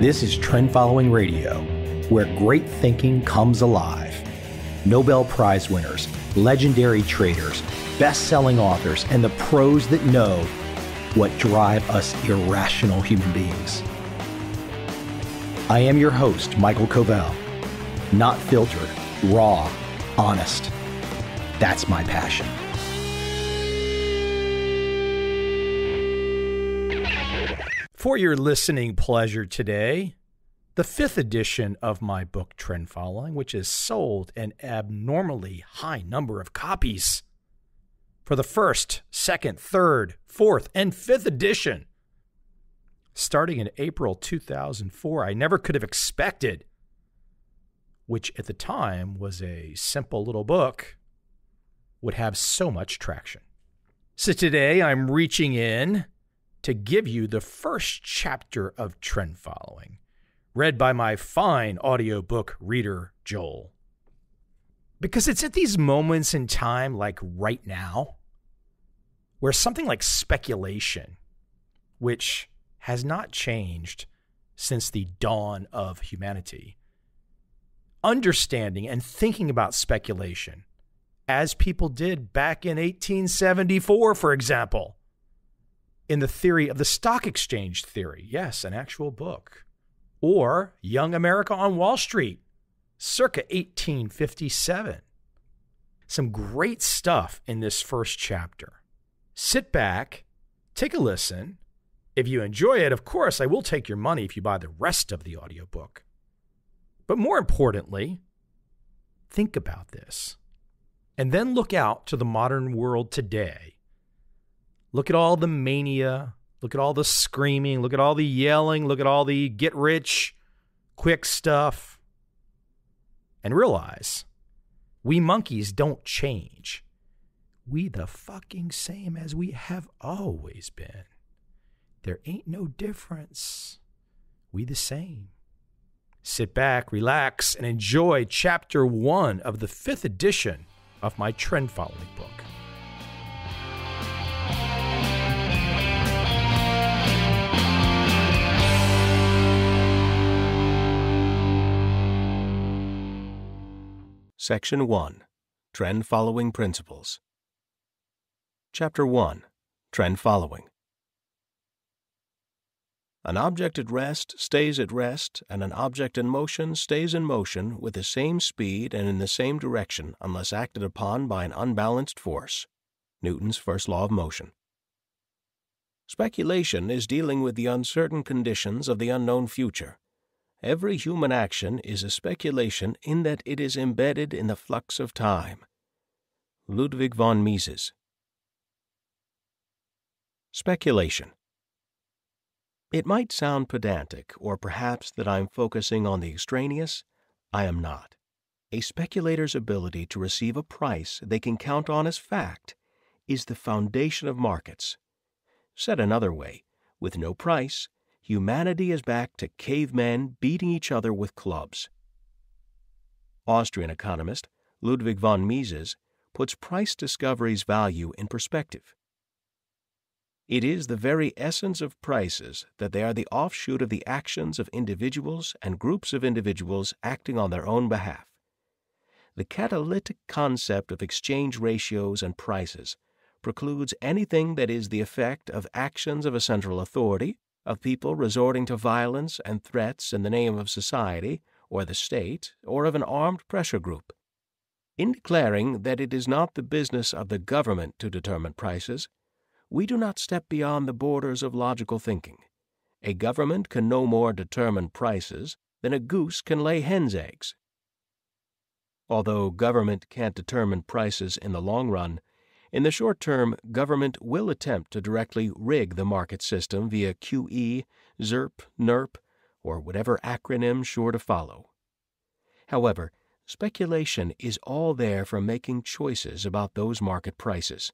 This is Trend Following Radio, where great thinking comes alive. Nobel Prize winners, legendary traders, best-selling authors, and the pros that know what drive us irrational human beings. I am your host, Michael Covel. Not filtered, raw, honest. That's my passion. For your listening pleasure today, the 5th edition of my book, Trend Following, which is sold an abnormally high number of copies for the 1st, 2nd, 3rd, 4th, and 5th edition. Starting in April 2004, I never could have expected, which at the time was a simple little book, would have so much traction. So today I'm reaching in to give you the first chapter of Trend Following, read by my fine audiobook reader, Joel. Because it's at these moments in time, like right now, where something like speculation, which has not changed since the dawn of humanity, understanding and thinking about speculation, as people did back in 1874, for example, in the theory of the stock exchange theory. Yes, an actual book. Or Young America on Wall Street, circa 1857. Some great stuff in this first chapter. Sit back, take a listen. If you enjoy it, of course, I will take your money if you buy the rest of the audiobook. But more importantly, think about this. And then look out to the modern world today. Look at all the mania. Look at all the screaming. Look at all the yelling. Look at all the get rich quick stuff. And realize we monkeys don't change. We the fucking same as we have always been. There ain't no difference. We the same. Sit back, relax, and enjoy chapter 1 of the 5th edition of my Trend Following book. Section 1. Trend Following Principles. Chapter 1. Trend Following. An object at rest stays at rest, and an object in motion stays in motion with the same speed and in the same direction unless acted upon by an unbalanced force. Newton's first law of motion. Speculation is dealing with the uncertain conditions of the unknown future. Every human action is a speculation in that it is embedded in the flux of time. Ludwig von Mises. Speculation. It might sound pedantic, or perhaps that I'm focusing on the extraneous. I am not. A speculator's ability to receive a price they can count on as fact is the foundation of markets. Said another way, with no price, humanity is back to cavemen beating each other with clubs. Austrian economist Ludwig von Mises puts price discovery's value in perspective. It is the very essence of prices that they are the offshoot of the actions of individuals and groups of individuals acting on their own behalf. The catalytic concept of exchange ratios and prices precludes anything that is the effect of actions of a central authority, of people resorting to violence and threats in the name of society or the state, or of an armed pressure group. In declaring that it is not the business of the government to determine prices, we do not step beyond the borders of logical thinking. A government can no more determine prices than a goose can lay hen's eggs. Although government can't determine prices in the long run, in the short term, government will attempt to directly rig the market system via QE, ZERP, NERP, or whatever acronym sure to follow. However, speculation is all there for making choices about those market prices.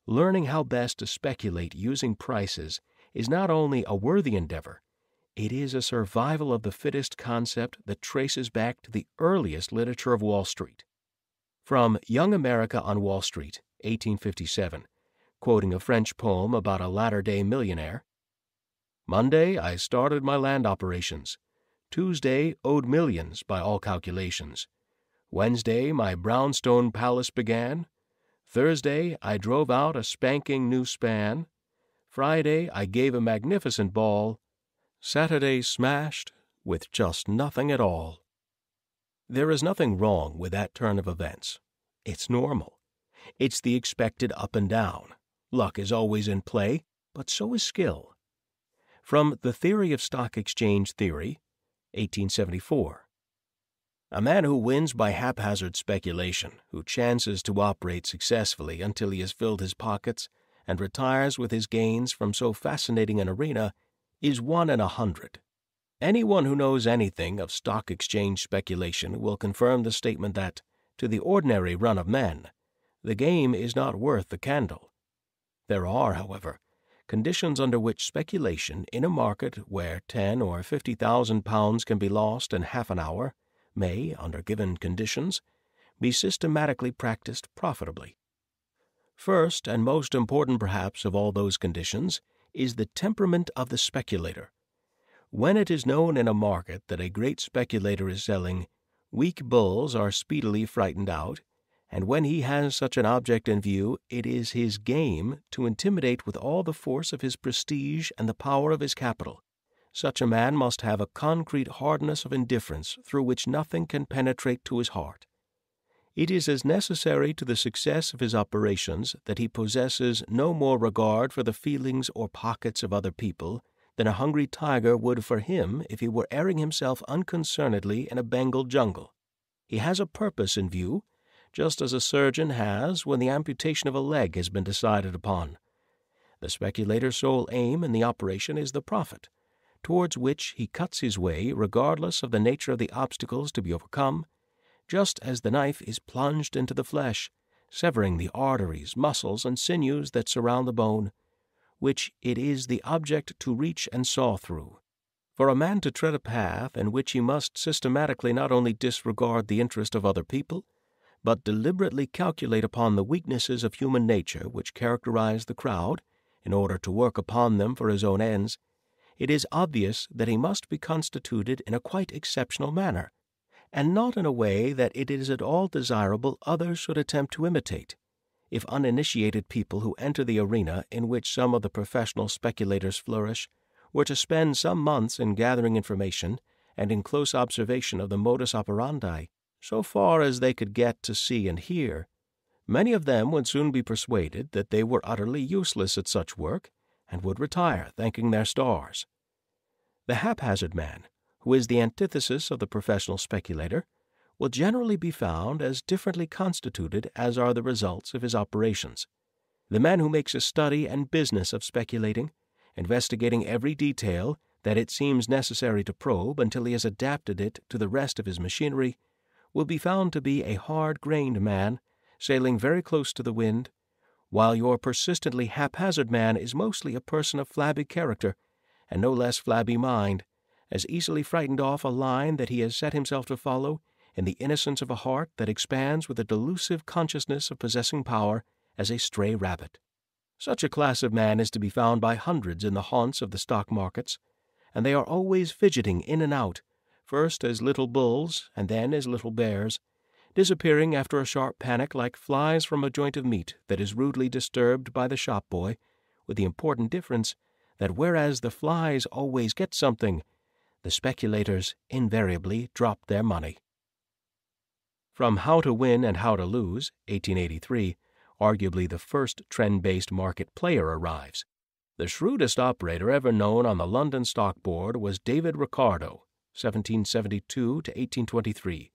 Learning how best to speculate using prices is not only a worthy endeavor, it is a survival of the fittest concept that traces back to the earliest literature of Wall Street. From Young America on Wall Street, 1857, quoting a French poem about a latter-day millionaire, Monday, I started my land operations. Tuesday owed millions by all calculations. Wednesday, my brownstone palace began. Thursday, I drove out a spanking new span. Friday, I gave a magnificent ball. Saturday smashed with just nothing at all. There is nothing wrong with that turn of events. It's normal. It's the expected up and down. Luck is always in play, but so is skill. From The Theory of Stock Exchange Theory, 1874. A man who wins by haphazard speculation, who chances to operate successfully until he has filled his pockets and retires with his gains from so fascinating an arena, is 1 in 100. Anyone who knows anything of stock exchange speculation will confirm the statement that, to the ordinary run of men, the game is not worth the candle. There are, however, conditions under which speculation in a market where 10 or 50,000 pounds can be lost in half an hour may, under given conditions, be systematically practiced profitably. First, and most important perhaps of all those conditions, is the temperament of the speculator. When it is known in a market that a great speculator is selling, weak bulls are speedily frightened out, and when he has such an object in view, it is his game to intimidate with all the force of his prestige and the power of his capital. Such a man must have a concrete hardness of indifference through which nothing can penetrate to his heart. It is as necessary to the success of his operations that he possesses no more regard for the feelings or pockets of other people than a hungry tiger would for him if he were airing himself unconcernedly in a Bengal jungle. He has a purpose in view, just as a surgeon has when the amputation of a leg has been decided upon. The speculator's sole aim in the operation is the profit, towards which he cuts his way regardless of the nature of the obstacles to be overcome, just as the knife is plunged into the flesh, severing the arteries, muscles, and sinews that surround the bone, which it is the object to reach and saw through. For a man to tread a path in which he must systematically not only disregard the interest of other people, but deliberately calculate upon the weaknesses of human nature which characterize the crowd, in order to work upon them for his own ends, it is obvious that he must be constituted in a quite exceptional manner, and not in a way that it is at all desirable others should attempt to imitate. If uninitiated people who enter the arena in which some of the professional speculators flourish were to spend some months in gathering information and in close observation of the modus operandi, so far as they could get to see and hear, many of them would soon be persuaded that they were utterly useless at such work, and would retire thanking their stars. The haphazard man, who is the antithesis of the professional speculator, will generally be found as differently constituted as are the results of his operations. The man who makes a study and business of speculating, investigating every detail that it seems necessary to probe until he has adapted it to the rest of his machinery, will be found to be a hard-grained man, sailing very close to the wind, while your persistently haphazard man is mostly a person of flabby character and no less flabby mind, as easily frightened off a line that he has set himself to follow in the innocence of a heart that expands with a delusive consciousness of possessing power as a stray rabbit. Such a class of man is to be found by hundreds in the haunts of the stock markets, and they are always fidgeting in and out, first as little bulls and then as little bears, disappearing after a sharp panic like flies from a joint of meat that is rudely disturbed by the shop-boy, with the important difference that whereas the flies always get something, the speculators invariably drop their money. From How to Win and How to Lose, 1883, arguably the first trend-based market player arrives. The shrewdest operator ever known on the London Stock Board was David Ricardo, 1772 to 1823,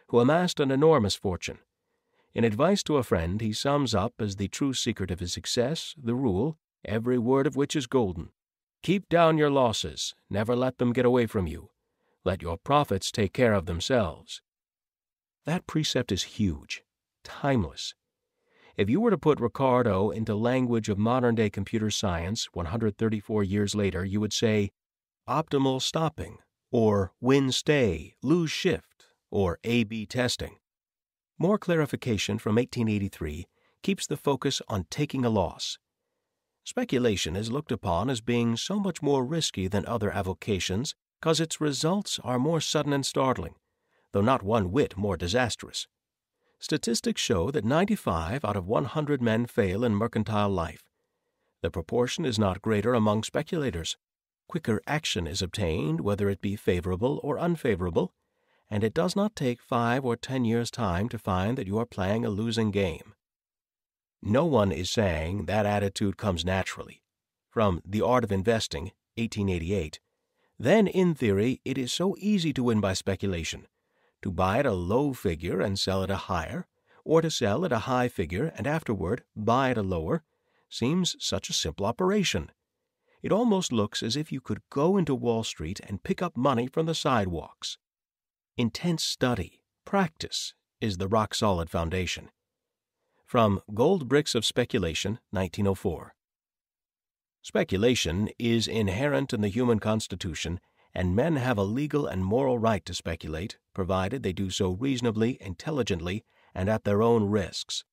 who amassed an enormous fortune. In advice to a friend, he sums up as the true secret of his success the rule, every word of which is golden: keep down your losses, never let them get away from you. Let your profits take care of themselves. That precept is huge, timeless. If you were to put Ricardo into language of modern-day computer science 134 years later, you would say optimal stopping, or win-stay, lose-shift, or A/B testing. More clarification from 1883 keeps the focus on taking a loss. Speculation is looked upon as being so much more risky than other avocations because its results are more sudden and startling, though not one whit more disastrous. Statistics show that 95 out of 100 men fail in mercantile life. The proportion is not greater among speculators. Quicker action is obtained, whether it be favorable or unfavorable, and it does not take 5 or 10 years' time to find that you are playing a losing game. No one is saying that attitude comes naturally. From The Art of Investing, 1888, then in theory it is so easy to win by speculation, to buy at a low figure and sell at a higher, or to sell at a high figure and afterward buy at a lower, seems such a simple operation. It almost looks as if you could go into Wall Street and pick up money from the sidewalks. Intense study, practice, is the rock-solid foundation. From Gold Bricks of Speculation, 1904. Speculation is inherent in the human constitution, and men have a legal and moral right to speculate, provided they do so reasonably, intelligently, and at their own risks.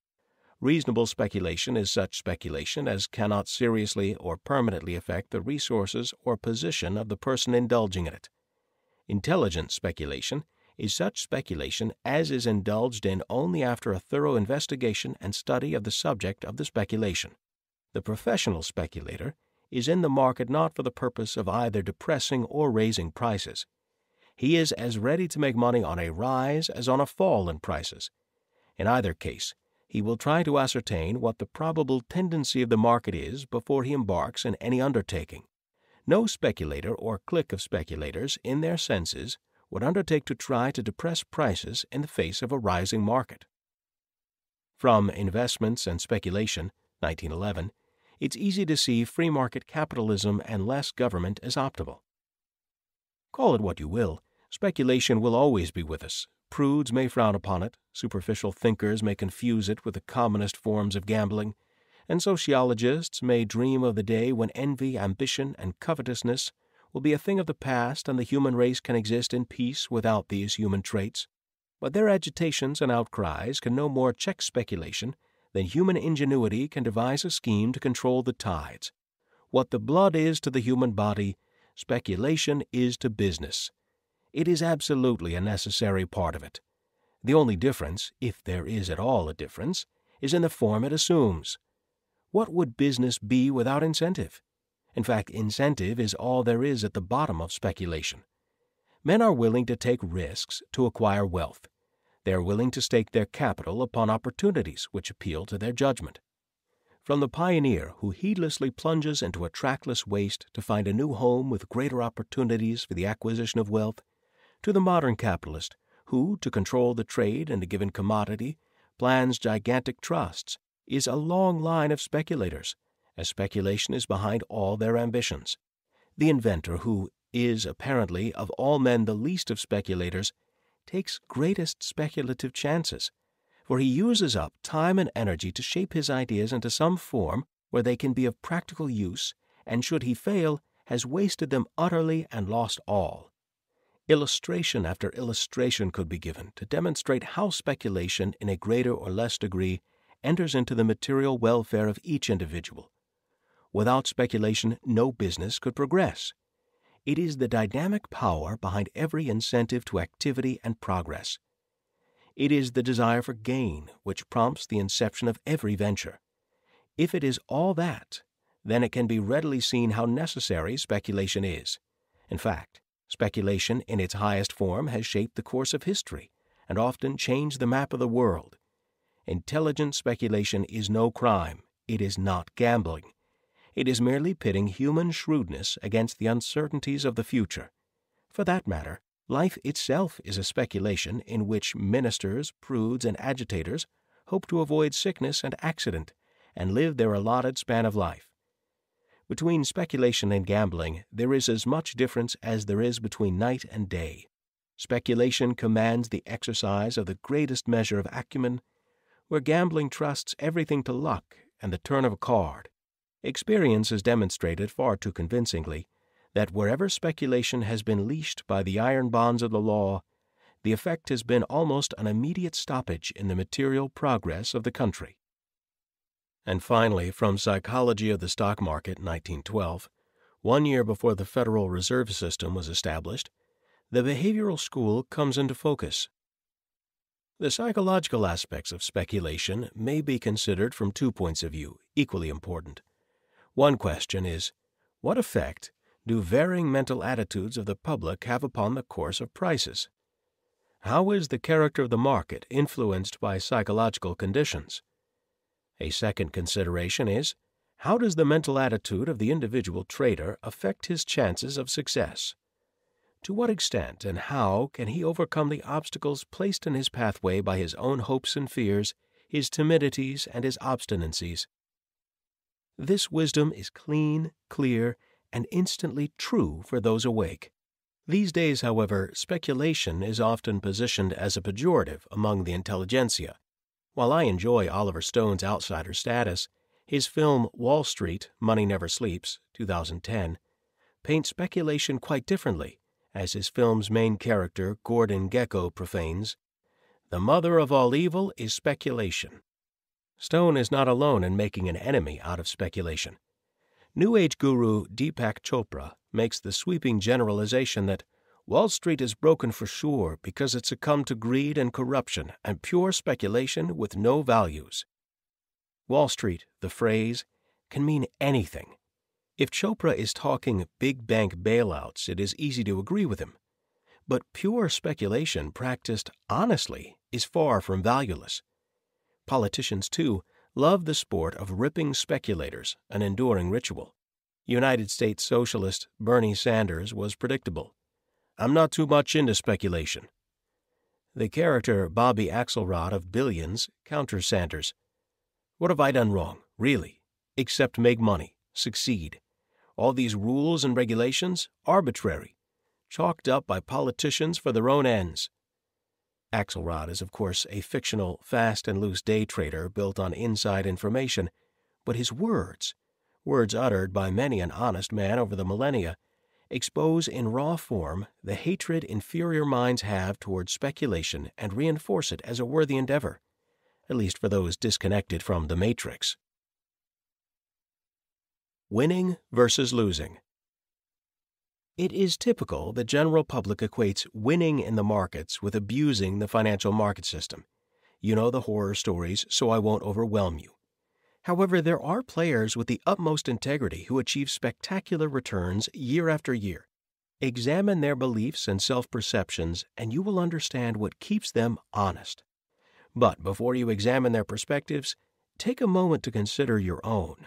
Reasonable speculation is such speculation as cannot seriously or permanently affect the resources or position of the person indulging in it. Intelligent speculation is such speculation as is indulged in only after a thorough investigation and study of the subject of the speculation. The professional speculator is in the market not for the purpose of either depressing or raising prices. He is as ready to make money on a rise as on a fall in prices. In either case, he will try to ascertain what the probable tendency of the market is before he embarks in any undertaking. No speculator or clique of speculators in their senses would undertake to try to depress prices in the face of a rising market. From Investments and Speculation, 1911, it's easy to see free market capitalism and less government as optimal. Call it what you will, speculation will always be with us. Prudes may frown upon it, superficial thinkers may confuse it with the commonest forms of gambling, and sociologists may dream of the day when envy, ambition, and covetousness will be a thing of the past and the human race can exist in peace without these human traits. But their agitations and outcries can no more check speculation than human ingenuity can devise a scheme to control the tides. What the blood is to the human body, speculation is to business. It is absolutely a necessary part of it. The only difference, if there is at all a difference, is in the form it assumes. What would business be without incentive? In fact, incentive is all there is at the bottom of speculation. Men are willing to take risks to acquire wealth. They are willing to stake their capital upon opportunities which appeal to their judgment. From the pioneer who heedlessly plunges into a trackless waste to find a new home with greater opportunities for the acquisition of wealth, to the modern capitalist who, to control the trade in a given commodity, plans gigantic trusts, is a long line of speculators, as speculation is behind all their ambitions. The inventor who is apparently of all men the least of speculators takes greatest speculative chances, for he uses up time and energy to shape his ideas into some form where they can be of practical use, and should he fail, has wasted them utterly and lost all. Illustration after illustration could be given to demonstrate how speculation in a greater or less degree enters into the material welfare of each individual. Without speculation, no business could progress. It is the dynamic power behind every incentive to activity and progress. It is the desire for gain which prompts the inception of every venture. If it is all that, then it can be readily seen how necessary speculation is. In fact, speculation in its highest form has shaped the course of history and often changed the map of the world. Intelligent speculation is no crime. It is not gambling. It is merely pitting human shrewdness against the uncertainties of the future. For that matter, life itself is a speculation in which ministers, prudes, and agitators hope to avoid sickness and accident and live their allotted span of life. Between speculation and gambling, there is as much difference as there is between night and day. Speculation commands the exercise of the greatest measure of acumen, where gambling trusts everything to luck and the turn of a card. Experience has demonstrated far too convincingly that wherever speculation has been leashed by the iron bonds of the law, the effect has been almost an immediate stoppage in the material progress of the country. And finally, from Psychology of the Stock Market, 1912, 1 year before the Federal Reserve System was established, the behavioral school comes into focus. The psychological aspects of speculation may be considered from 2 points of view, equally important. One question is, what effect do varying mental attitudes of the public have upon the course of prices? How is the character of the market influenced by psychological conditions? A second consideration is, how does the mental attitude of the individual trader affect his chances of success? To what extent and how can he overcome the obstacles placed in his pathway by his own hopes and fears, his timidities, and his obstinacies? This wisdom is clean, clear, and instantly true for those awake. These days, however, speculation is often positioned as a pejorative among the intelligentsia. While I enjoy Oliver Stone's outsider status, his film Wall Street, Money Never Sleeps, 2010, paints speculation quite differently, as his film's main character, Gordon Gekko, profanes, "The mother of all evil is speculation." Stone is not alone in making an enemy out of speculation. New Age guru Deepak Chopra makes the sweeping generalization that Wall Street is broken for sure because it succumbed to greed and corruption and pure speculation with no values. Wall Street, the phrase, can mean anything. If Chopra is talking big bank bailouts, it is easy to agree with him. But pure speculation practiced honestly is far from valueless. Politicians, too, love the sport of ripping speculators, an enduring ritual. United States Socialist Bernie Sanders was predictable. "I'm not too much into speculation." The character Bobby Axelrod of Billions counters Sanders. "What have I done wrong, really? Except make money, succeed. All these rules and regulations, arbitrary, chalked up by politicians for their own ends." Axelrod is, of course, a fictional, fast and loose day trader built on inside information, but his words uttered by many an honest man over the millennia, expose in raw form the hatred inferior minds have towards speculation and reinforce it as a worthy endeavor, at least for those disconnected from the matrix. Winning versus losing. It is typical the general public equates winning in the markets with abusing the financial market system. You know the horror stories, so I won't overwhelm you. However, there are players with the utmost integrity who achieve spectacular returns year after year. Examine their beliefs and self-perceptions, and you will understand what keeps them honest. But before you examine their perspectives, take a moment to consider your own.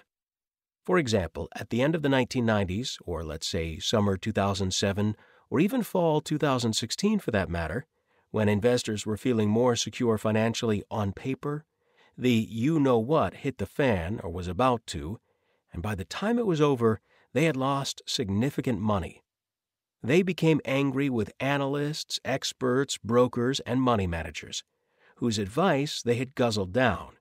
For example, at the end of the 1990s, or let's say summer 2007, or even fall 2016 for that matter, when investors were feeling more secure financially on paper, the you-know-what hit the fan, or was about to, and by the time it was over, they had lost significant money. They became angry with analysts, experts, brokers, and money managers, whose advice they had guzzled down.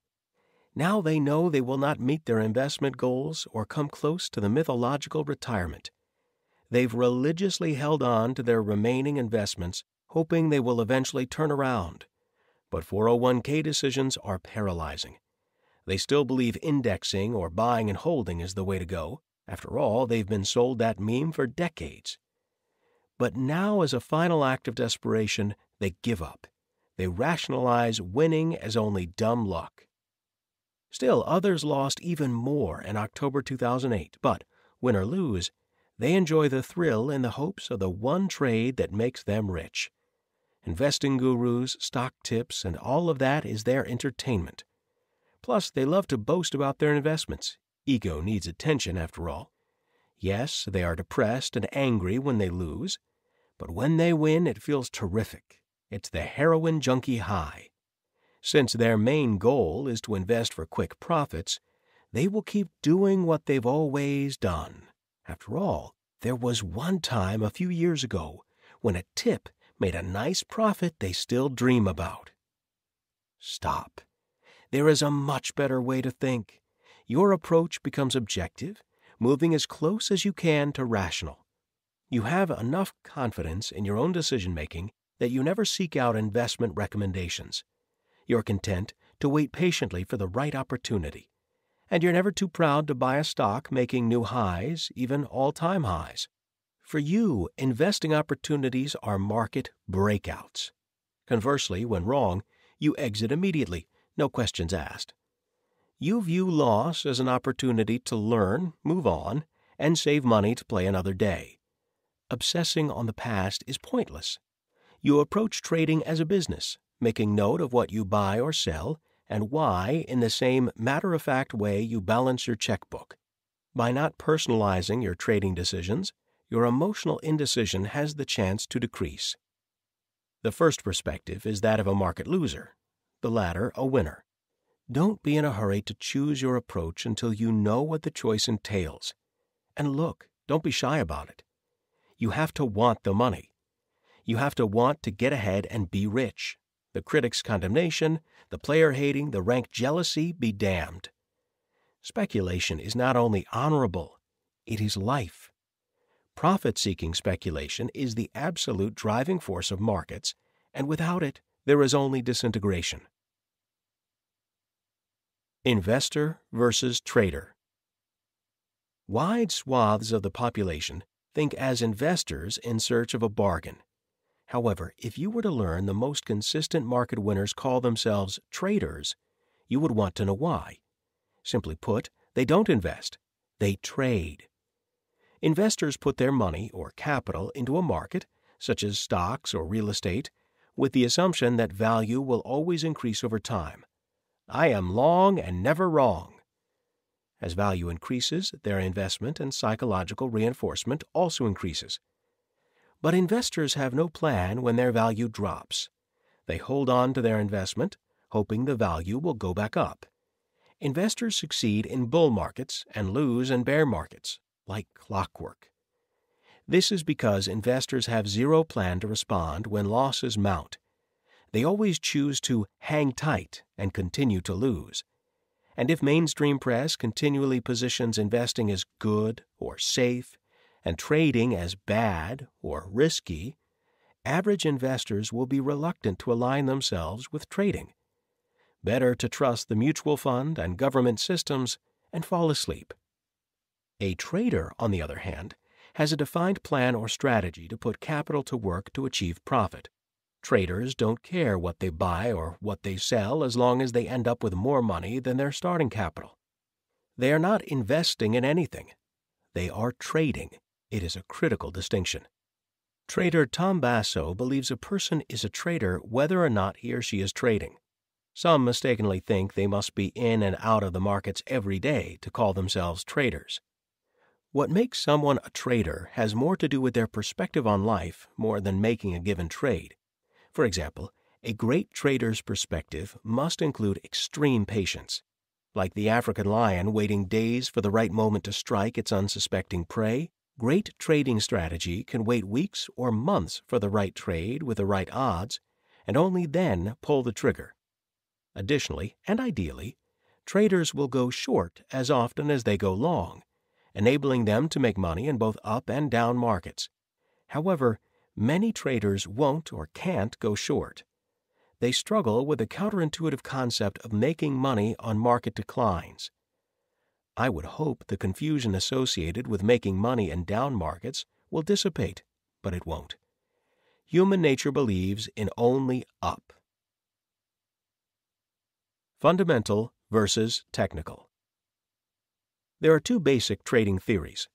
Now they know they will not meet their investment goals or come close to the mythological retirement. They've religiously held on to their remaining investments, hoping they will eventually turn around. But 401k decisions are paralyzing. They still believe indexing or buying and holding is the way to go. After all, they've been sold that meme for decades. But now, as a final act of desperation, they give up. They rationalize winning as only dumb luck. Still, others lost even more in October 2008, but, win or lose, they enjoy the thrill in the hopes of the one trade that makes them rich. Investing gurus, stock tips, and all of that is their entertainment. Plus, they love to boast about their investments. Ego needs attention, after all. Yes, they are depressed and angry when they lose, but when they win, it feels terrific. It's the heroin junkie high. Since their main goal is to invest for quick profits, they will keep doing what they've always done. After all, there was one time a few years ago when a tip made a nice profit they still dream about. Stop. There is a much better way to think. Your approach becomes objective, moving as close as you can to rational. You have enough confidence in your own decision-making that you never seek out investment recommendations. You're content to wait patiently for the right opportunity. And you're never too proud to buy a stock making new highs, even all-time highs. For you, investing opportunities are market breakouts. Conversely, when wrong, you exit immediately, no questions asked. You view loss as an opportunity to learn, move on, and save money to play another day. Obsessing on the past is pointless. You approach trading as a business, making note of what you buy or sell and why in the same matter-of-fact way you balance your checkbook. By not personalizing your trading decisions, your emotional indecision has the chance to decrease. The first perspective is that of a market loser, the latter a winner. Don't be in a hurry to choose your approach until you know what the choice entails. And look, don't be shy about it. You have to want the money. You have to want to get ahead and be rich. The critic's condemnation, the player hating, the rank jealousy be damned. Speculation is not only honorable, it is life. Profit-seeking speculation is the absolute driving force of markets, and without it, there is only disintegration. Investor versus trader. Wide swaths of the population think as investors in search of a bargain. However, if you were to learn the most consistent market winners call themselves traders, you would want to know why. Simply put, they don't invest, they trade. Investors put their money or capital into a market, such as stocks or real estate, with the assumption that value will always increase over time. I am long and never wrong. As value increases, their investment and psychological reinforcement also increases. But investors have no plan when their value drops. They hold on to their investment, hoping the value will go back up. Investors succeed in bull markets and lose in bear markets, like clockwork. This is because investors have zero plan to respond when losses mount. They always choose to hang tight and continue to lose. And if mainstream press continually positions investing as good or safe and trading as bad or risky, average investors will be reluctant to align themselves with trading. Better to trust the mutual fund and government systems and fall asleep. A trader, on the other hand, has a defined plan or strategy to put capital to work to achieve profit. Traders don't care what they buy or what they sell as long as they end up with more money than their starting capital. They are not investing in anything. They are trading. It is a critical distinction. Trader Tom Basso believes a person is a trader whether or not he or she is trading. Some mistakenly think they must be in and out of the markets every day to call themselves traders. What makes someone a trader has more to do with their perspective on life more than making a given trade. For example, a great trader's perspective must include extreme patience. Like the African lion waiting days for the right moment to strike its unsuspecting prey, great trading strategy can wait weeks or months for the right trade with the right odds, and only then pull the trigger. Additionally, and ideally, traders will go short as often as they go long, enabling them to make money in both up and down markets. However, many traders won't or can't go short. They struggle with the counterintuitive concept of making money on market declines. I would hope the confusion associated with making money in down markets will dissipate, but it won't. Human nature believes in only up. Fundamental versus technical. There are two basic trading theories.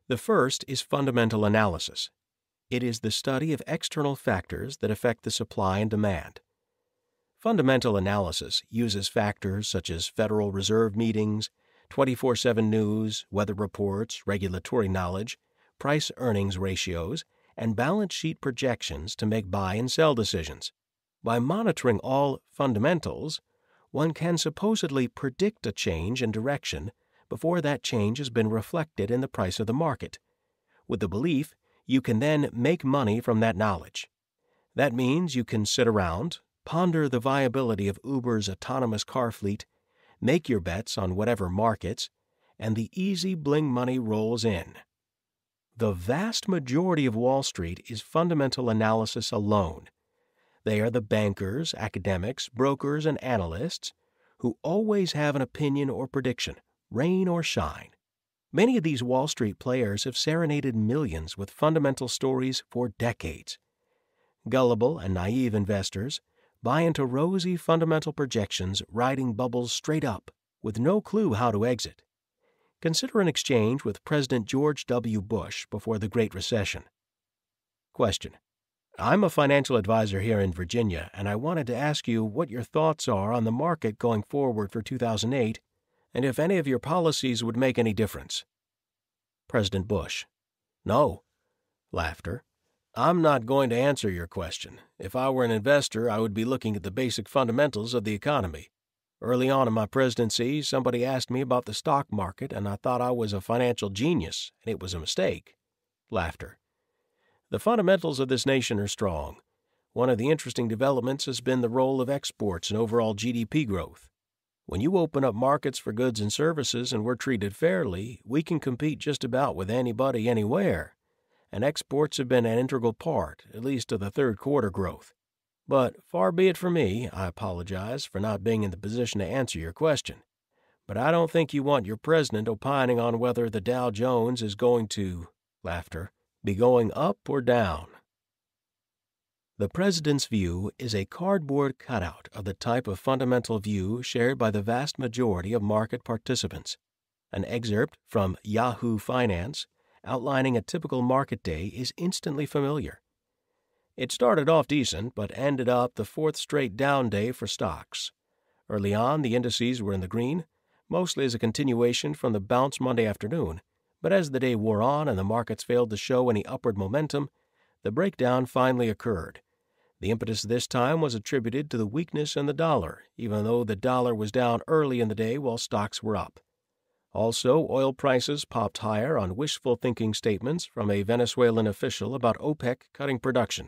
The first is fundamental analysis. It is the study of external factors that affect the supply and demand. Fundamental analysis uses factors such as Federal Reserve meetings, 24/7 news, weather reports, regulatory knowledge, price-earnings ratios, and balance sheet projections to make buy and sell decisions. By monitoring all fundamentals, one can supposedly predict a change in direction before that change has been reflected in the price of the market, with the belief you can then make money from that knowledge. That means you can sit around, ponder the viability of Uber's autonomous car fleet, make your bets on whatever markets, and the easy bling money rolls in. The vast majority of Wall Street is fundamental analysis alone. They are the bankers, academics, brokers, and analysts who always have an opinion or prediction, rain or shine. Many of these Wall Street players have serenaded millions with fundamental stories for decades. Gullible and naive investors buy into rosy fundamental projections riding bubbles straight up with no clue how to exit. Consider an exchange with President George W. Bush before the Great Recession. Question: I'm a financial advisor here in Virginia, and I wanted to ask you what your thoughts are on the market going forward for 2008, and if any of your policies would make any difference. President Bush: No. Laughter. I'm not going to answer your question. If I were an investor, I would be looking at the basic fundamentals of the economy. Early on in my presidency, somebody asked me about the stock market, and I thought I was a financial genius, and it was a mistake. Laughter. The fundamentals of this nation are strong. One of the interesting developments has been the role of exports in overall GDP growth. When you open up markets for goods and services and we're treated fairly, we can compete just about with anybody anywhere. And exports have been an integral part, at least of the third quarter growth. But far be it from me, I apologize for not being in the position to answer your question. But I don't think you want your president opining on whether the Dow Jones is going to, laughter, be going up or down. The president's view is a cardboard cutout of the type of fundamental view shared by the vast majority of market participants. An excerpt from Yahoo Finance outlining a typical market day is instantly familiar. It started off decent, but ended up the fourth straight down day for stocks. Early on, the indices were in the green, mostly as a continuation from the bounce Monday afternoon, but as the day wore on and the markets failed to show any upward momentum, the breakdown finally occurred. The impetus this time was attributed to the weakness in the dollar, even though the dollar was down early in the day while stocks were up. Also, oil prices popped higher on wishful thinking statements from a Venezuelan official about OPEC cutting production.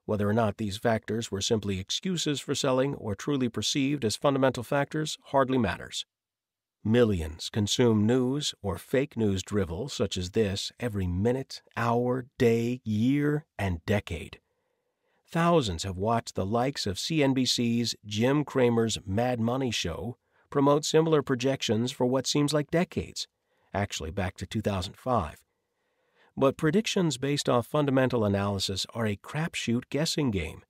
Whether or not these factors were simply excuses for selling or truly perceived as fundamental factors hardly matters. Millions consume news or fake news drivel such as this every minute, hour, day, year, and decade. Thousands have watched the likes of CNBC's Jim Cramer's Mad Money show promote similar projections for what seems like decades, actually back to 2005. But predictions based off fundamental analysis are a crapshoot guessing game,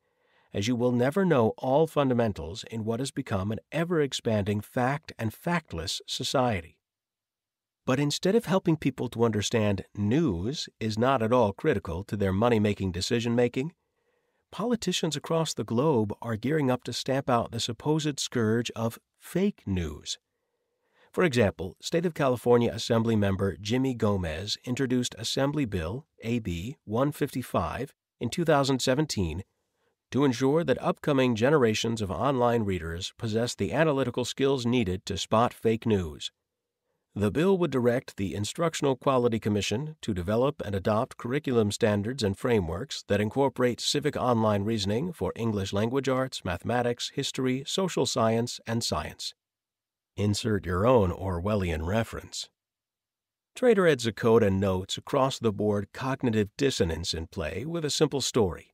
as you will never know all fundamentals in what has become an ever-expanding fact and factless society. But instead of helping people to understand news is not at all critical to their money-making decision-making, politicians across the globe are gearing up to stamp out the supposed scourge of fake news. For example, State of California Assembly member Jimmy Gomez introduced Assembly Bill AB 155 in 2017 to ensure that upcoming generations of online readers possess the analytical skills needed to spot fake news. The bill would direct the Instructional Quality Commission to develop and adopt curriculum standards and frameworks that incorporate civic online reasoning for English language arts, mathematics, history, social science, and science. Insert your own Orwellian reference. Trader Ed Zakota notes across-the-board cognitive dissonance in play with a simple story.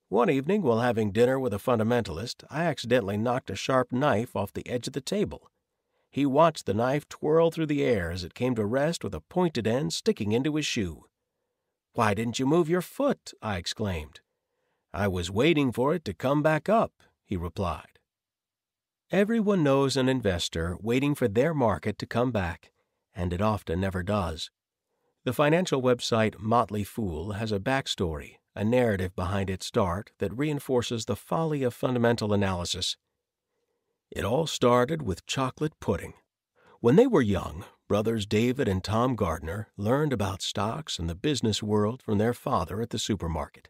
One evening, while having dinner with a fundamentalist, I accidentally knocked a sharp knife off the edge of the table. He watched the knife twirl through the air as it came to rest with a pointed end sticking into his shoe. "Why didn't you move your foot?" I exclaimed. "I was waiting for it to come back up," he replied. Everyone knows an investor waiting for their market to come back, and it often never does. The financial website Motley Fool has a backstory, a narrative behind its start that reinforces the folly of fundamental analysis. It all started with chocolate pudding. When they were young, brothers David and Tom Gardner learned about stocks and the business world from their father at the supermarket.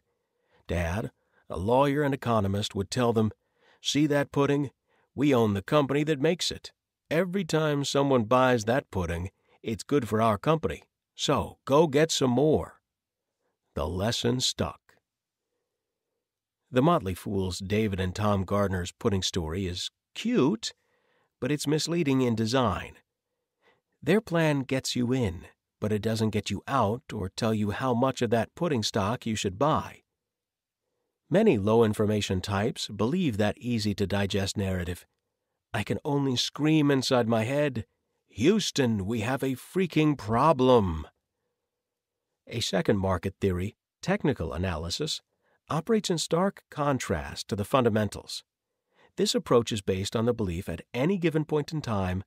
Dad, a lawyer and economist, would tell them, "See that pudding? We own the company that makes it. Every time someone buys that pudding, it's good for our company. So go get some more." The lesson stuck. The Motley Fool's David and Tom Gardner's pudding story is cute, but it's misleading in design. Their plan gets you in, but it doesn't get you out or tell you how much of that pudding stock you should buy. Many low-information types believe that easy-to-digest narrative. I can only scream inside my head, "Houston, we have a freaking problem." A second market theory, technical analysis, operates in stark contrast to the fundamentals. This approach is based on the belief at any given point in time,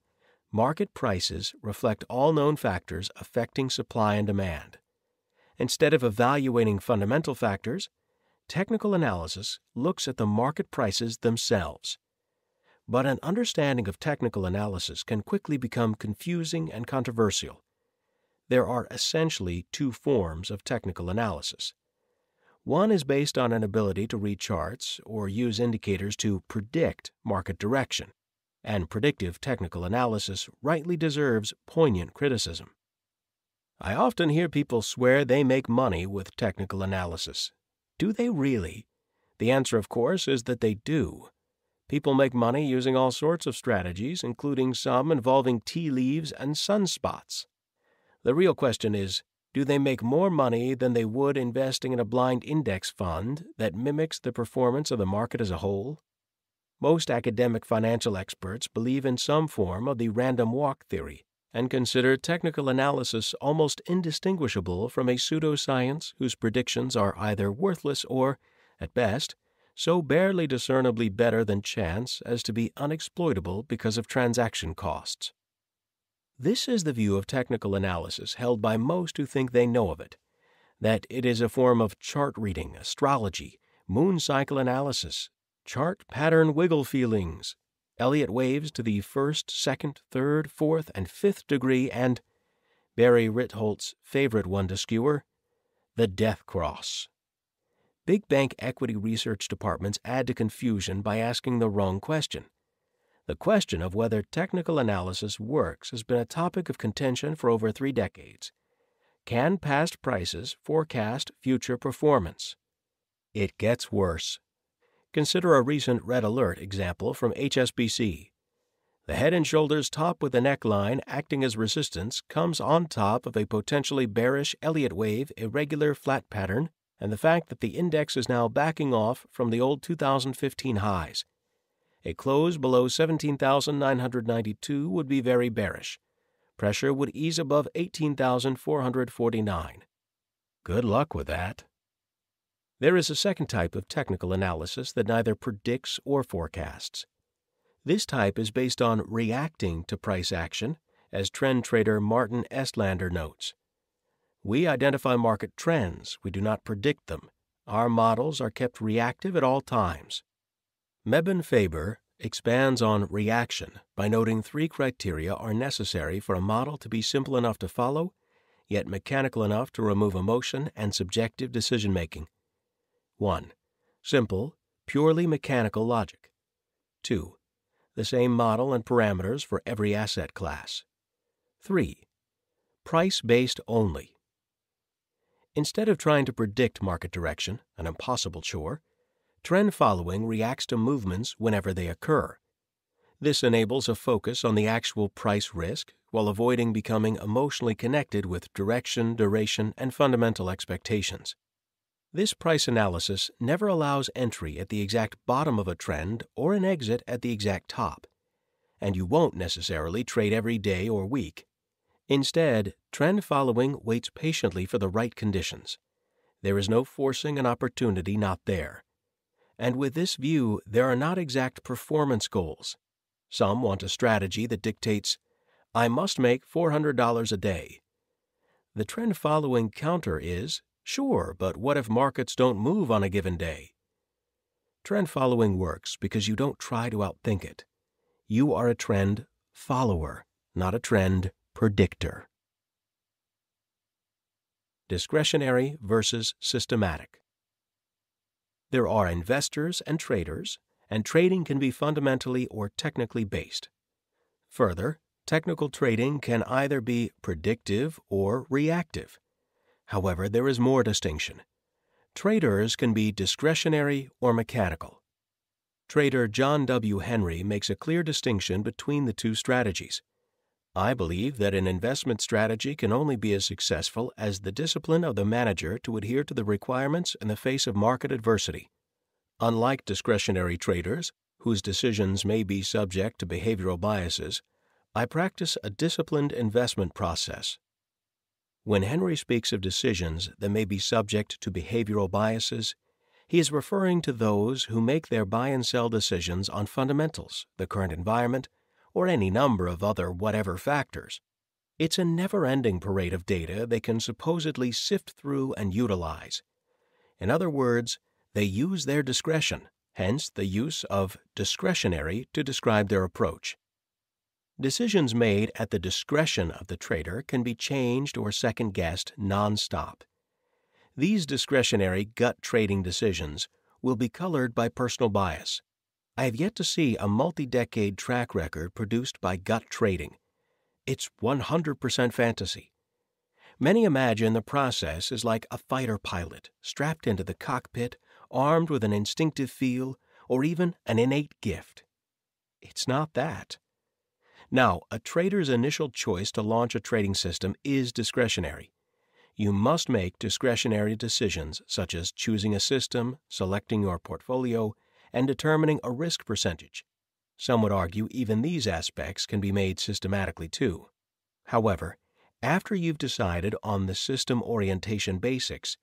market prices reflect all known factors affecting supply and demand. Instead of evaluating fundamental factors, technical analysis looks at the market prices themselves. But an understanding of technical analysis can quickly become confusing and controversial. There are essentially two forms of technical analysis. One is based on an ability to read charts or use indicators to predict market direction, and predictive technical analysis rightly deserves poignant criticism. I often hear people swear they make money with technical analysis. Do they really? The answer, of course, is that they do. People make money using all sorts of strategies, including some involving tea leaves and sunspots. The real question is, do they make more money than they would investing in a blind index fund that mimics the performance of the market as a whole? Most academic financial experts believe in some form of the random walk theory and consider technical analysis almost indistinguishable from a pseudoscience whose predictions are either worthless or, at best, so barely discernibly better than chance as to be unexploitable because of transaction costs. This is the view of technical analysis held by most who think they know of it, that it is a form of chart reading, astrology, moon cycle analysis, chart pattern wiggle feelings, Elliott waves to the first, second, third, fourth, and fifth degree, and, Barry Ritholtz's favorite one to skewer, the death cross. Big bank equity research departments add to confusion by asking the wrong question. The question of whether technical analysis works has been a topic of contention for over 3 decades. Can past prices forecast future performance? It gets worse. Consider a recent Red Alert example from HSBC. The Head & Shoulders top with the neckline acting as resistance comes on top of a potentially bearish Elliott wave irregular flat pattern and the fact that the index is now backing off from the old 2015 highs. A close below 17,992 would be very bearish. Pressure would ease above 18,449. Good luck with that. There is a second type of technical analysis that neither predicts or forecasts. This type is based on reacting to price action, as trend trader Martin Estlander notes. We identify market trends, we do not predict them. Our models are kept reactive at all times. Mebane Faber expands on reaction by noting 3 criteria are necessary for a model to be simple enough to follow, yet mechanical enough to remove emotion and subjective decision-making. 1. Simple, purely mechanical logic. 2. The same model and parameters for every asset class. 3. Price-based only. Instead of trying to predict market direction, an impossible chore, trend following reacts to movements whenever they occur. This enables a focus on the actual price risk while avoiding becoming emotionally connected with direction, duration, and fundamental expectations. This price analysis never allows entry at the exact bottom of a trend or an exit at the exact top, and you won't necessarily trade every day or week. Instead, trend following waits patiently for the right conditions. There is no forcing an opportunity not there. And with this view, there are not exact performance goals. Some want a strategy that dictates, I must make $400 a day. The trend-following counter is, sure, but what if markets don't move on a given day? Trend following works because you don't try to outthink it. You are a trend follower, not a trend predictor. Discretionary versus systematic. There are investors and traders, and trading can be fundamentally or technically based. Further, technical trading can either be predictive or reactive. However, there is more distinction. Traders can be discretionary or mechanical. Trader John W. Henry makes a clear distinction between the two strategies. I believe that an investment strategy can only be as successful as the discipline of the manager to adhere to the requirements in the face of market adversity. Unlike discretionary traders, whose decisions may be subject to behavioral biases, I practice a disciplined investment process. When Henry speaks of decisions that may be subject to behavioral biases, he is referring to those who make their buy and sell decisions on fundamentals, the current environment, or any number of other whatever factors. It's a never-ending parade of data they can supposedly sift through and utilize. In other words, they use their discretion, hence the use of discretionary to describe their approach. Decisions made at the discretion of the trader can be changed or second-guessed nonstop. These discretionary gut trading decisions will be colored by personal bias. I have yet to see a multi-decade track record produced by gut trading. It's 100% fantasy. Many imagine the process is like a fighter pilot strapped into the cockpit, armed with an instinctive feel or even an innate gift. It's not that. Now, a trader's initial choice to launch a trading system is discretionary. You must make discretionary decisions such as choosing a system, selecting your portfolio, and determining a risk percentage. Some would argue even these aspects can be made systematically too. However, after you've decided on the system orientation basics,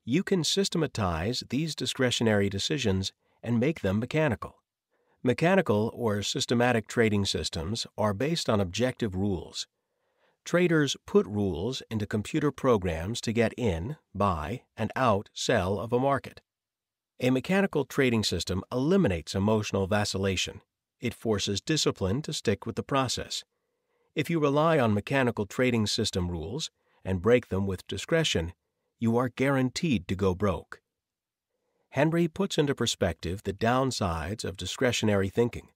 you can systematize these discretionary decisions and make them mechanical. Mechanical or systematic trading systems are based on objective rules. Traders put rules into computer programs to get in, buy, and out, sell of a market. A mechanical trading system eliminates emotional vacillation. It forces discipline to stick with the process. If you rely on mechanical trading system rules and break them with discretion, you are guaranteed to go broke. Henry puts into perspective the downsides of discretionary thinking.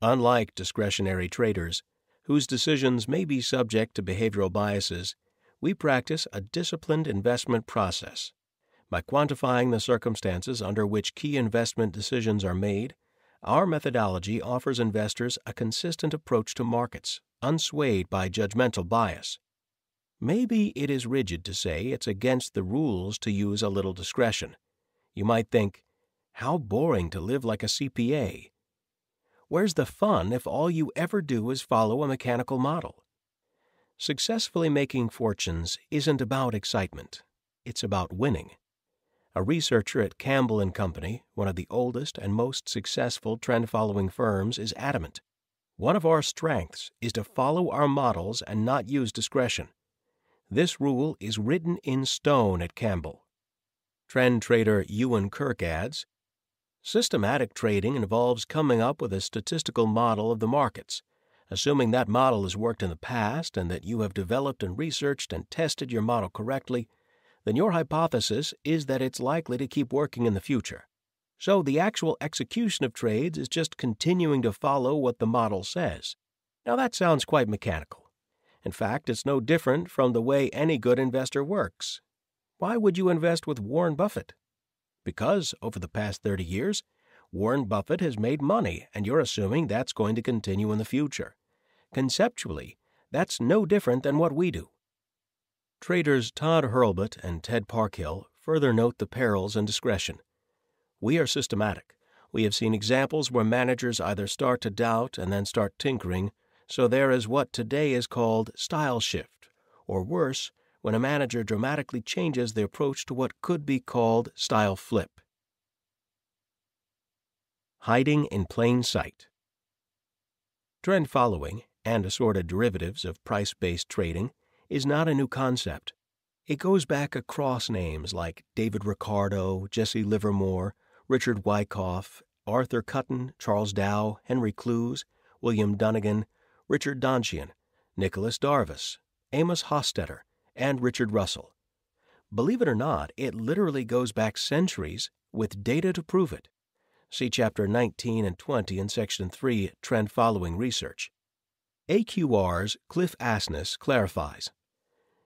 Unlike discretionary traders, whose decisions may be subject to behavioral biases, we practice a disciplined investment process. By quantifying the circumstances under which key investment decisions are made, our methodology offers investors a consistent approach to markets, unswayed by judgmental bias. Maybe it is rigid to say it's against the rules to use a little discretion. You might think, how boring to live like a CPA. Where's the fun if all you ever do is follow a mechanical model? Successfully making fortunes isn't about excitement. It's about winning. A researcher at Campbell & Company, one of the oldest and most successful trend-following firms, is adamant. One of our strengths is to follow our models and not use discretion. This rule is written in stone at Campbell. Trend trader Ewan Kirk adds, systematic trading involves coming up with a statistical model of the markets. Assuming that model has worked in the past and that you have developed and researched and tested your model correctly, then your hypothesis is that it's likely to keep working in the future. So the actual execution of trades is just continuing to follow what the model says. Now that sounds quite mechanical. In fact, it's no different from the way any good investor works. Why would you invest with Warren Buffett? Because, over the past 30 years, Warren Buffett has made money, and you're assuming that's going to continue in the future. Conceptually, that's no different than what we do. Traders Todd Hurlbut and Ted Parkhill further note the perils in discretion. We are systematic. We have seen examples where managers either start to doubt and then start tinkering, so there is what today is called style shift, or worse, when a manager dramatically changes the approach to what could be called style flip. Hiding in plain sight. Trend following and assorted derivatives of price-based trading is not a new concept. It goes back across names like David Ricardo, Jesse Livermore, Richard Wyckoff, Arthur Cutten, Charles Dow, Henry Clues, William Dunnigan, Richard Donchian, Nicholas Darvas, Amos Hofstetter, and Richard Russell. Believe it or not, it literally goes back centuries with data to prove it. See Chapter 19 and 20 in Section 3, Trend Following Research. AQR's Cliff Asness clarifies.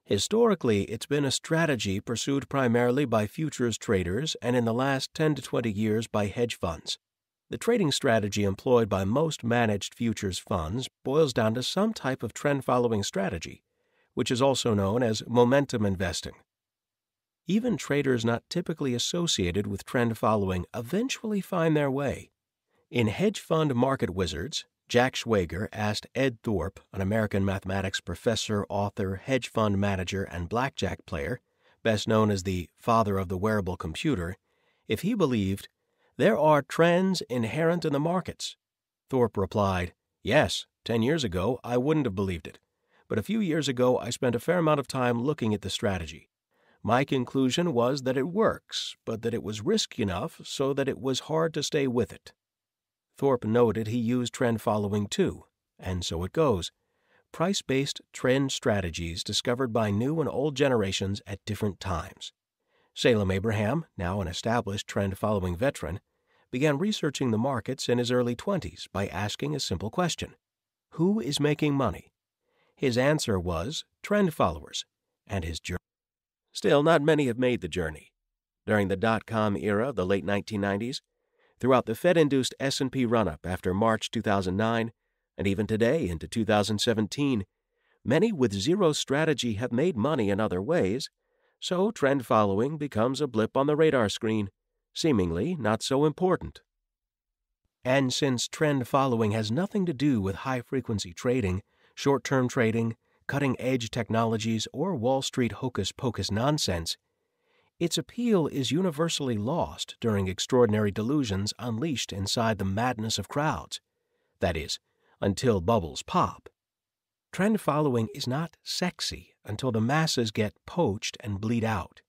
Historically, it's been a strategy pursued primarily by futures traders and in the last 10 to 20 years by hedge funds. The trading strategy employed by most managed futures funds boils down to some type of trend-following strategy, which is also known as momentum investing. Even traders not typically associated with trend following eventually find their way. In hedge fund market wizards, Jack Schwager asked Ed Thorpe, an American mathematics professor, author, hedge fund manager, and blackjack player, best known as the father of the wearable computer, if he believed, "There are trends inherent in the markets." Thorpe replied, "Yes, 10 years ago I wouldn't have believed it, but a few years ago I spent a fair amount of time looking at the strategy. My conclusion was that it works, but that it was risky enough so that it was hard to stay with it." Thorpe noted he used trend following too, and so it goes. Price-based trend strategies discovered by new and old generations at different times. Salem Abraham, now an established trend-following veteran, began researching the markets in his early 20s by asking a simple question: who is making money? His answer was trend followers, and his journey. Still, not many have made the journey. During the dot-com era of the late 1990s, throughout the Fed-induced S&P run-up after March 2009, and even today into 2017, many with zero strategy have made money in other ways, so trend following becomes a blip on the radar screen, seemingly not so important. And since trend following has nothing to do with high-frequency trading, short-term trading, cutting-edge technologies, or Wall Street hocus-pocus nonsense, its appeal is universally lost during extraordinary delusions unleashed inside the madness of crowds. That is, until bubbles pop. Trend following is not sexy until the masses get poached and bleed out.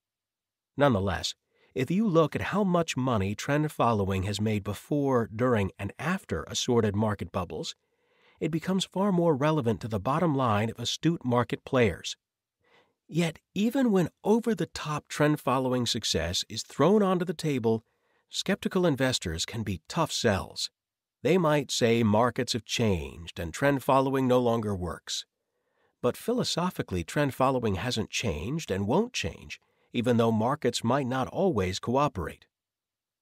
Nonetheless, if you look at how much money trend following has made before, during, and after assorted market bubbles, it becomes far more relevant to the bottom line of astute market players. Yet, even when over-the-top trend-following success is thrown onto the table, skeptical investors can be tough sells. They might say markets have changed and trend-following no longer works. But philosophically, trend-following hasn't changed and won't change, even though markets might not always cooperate.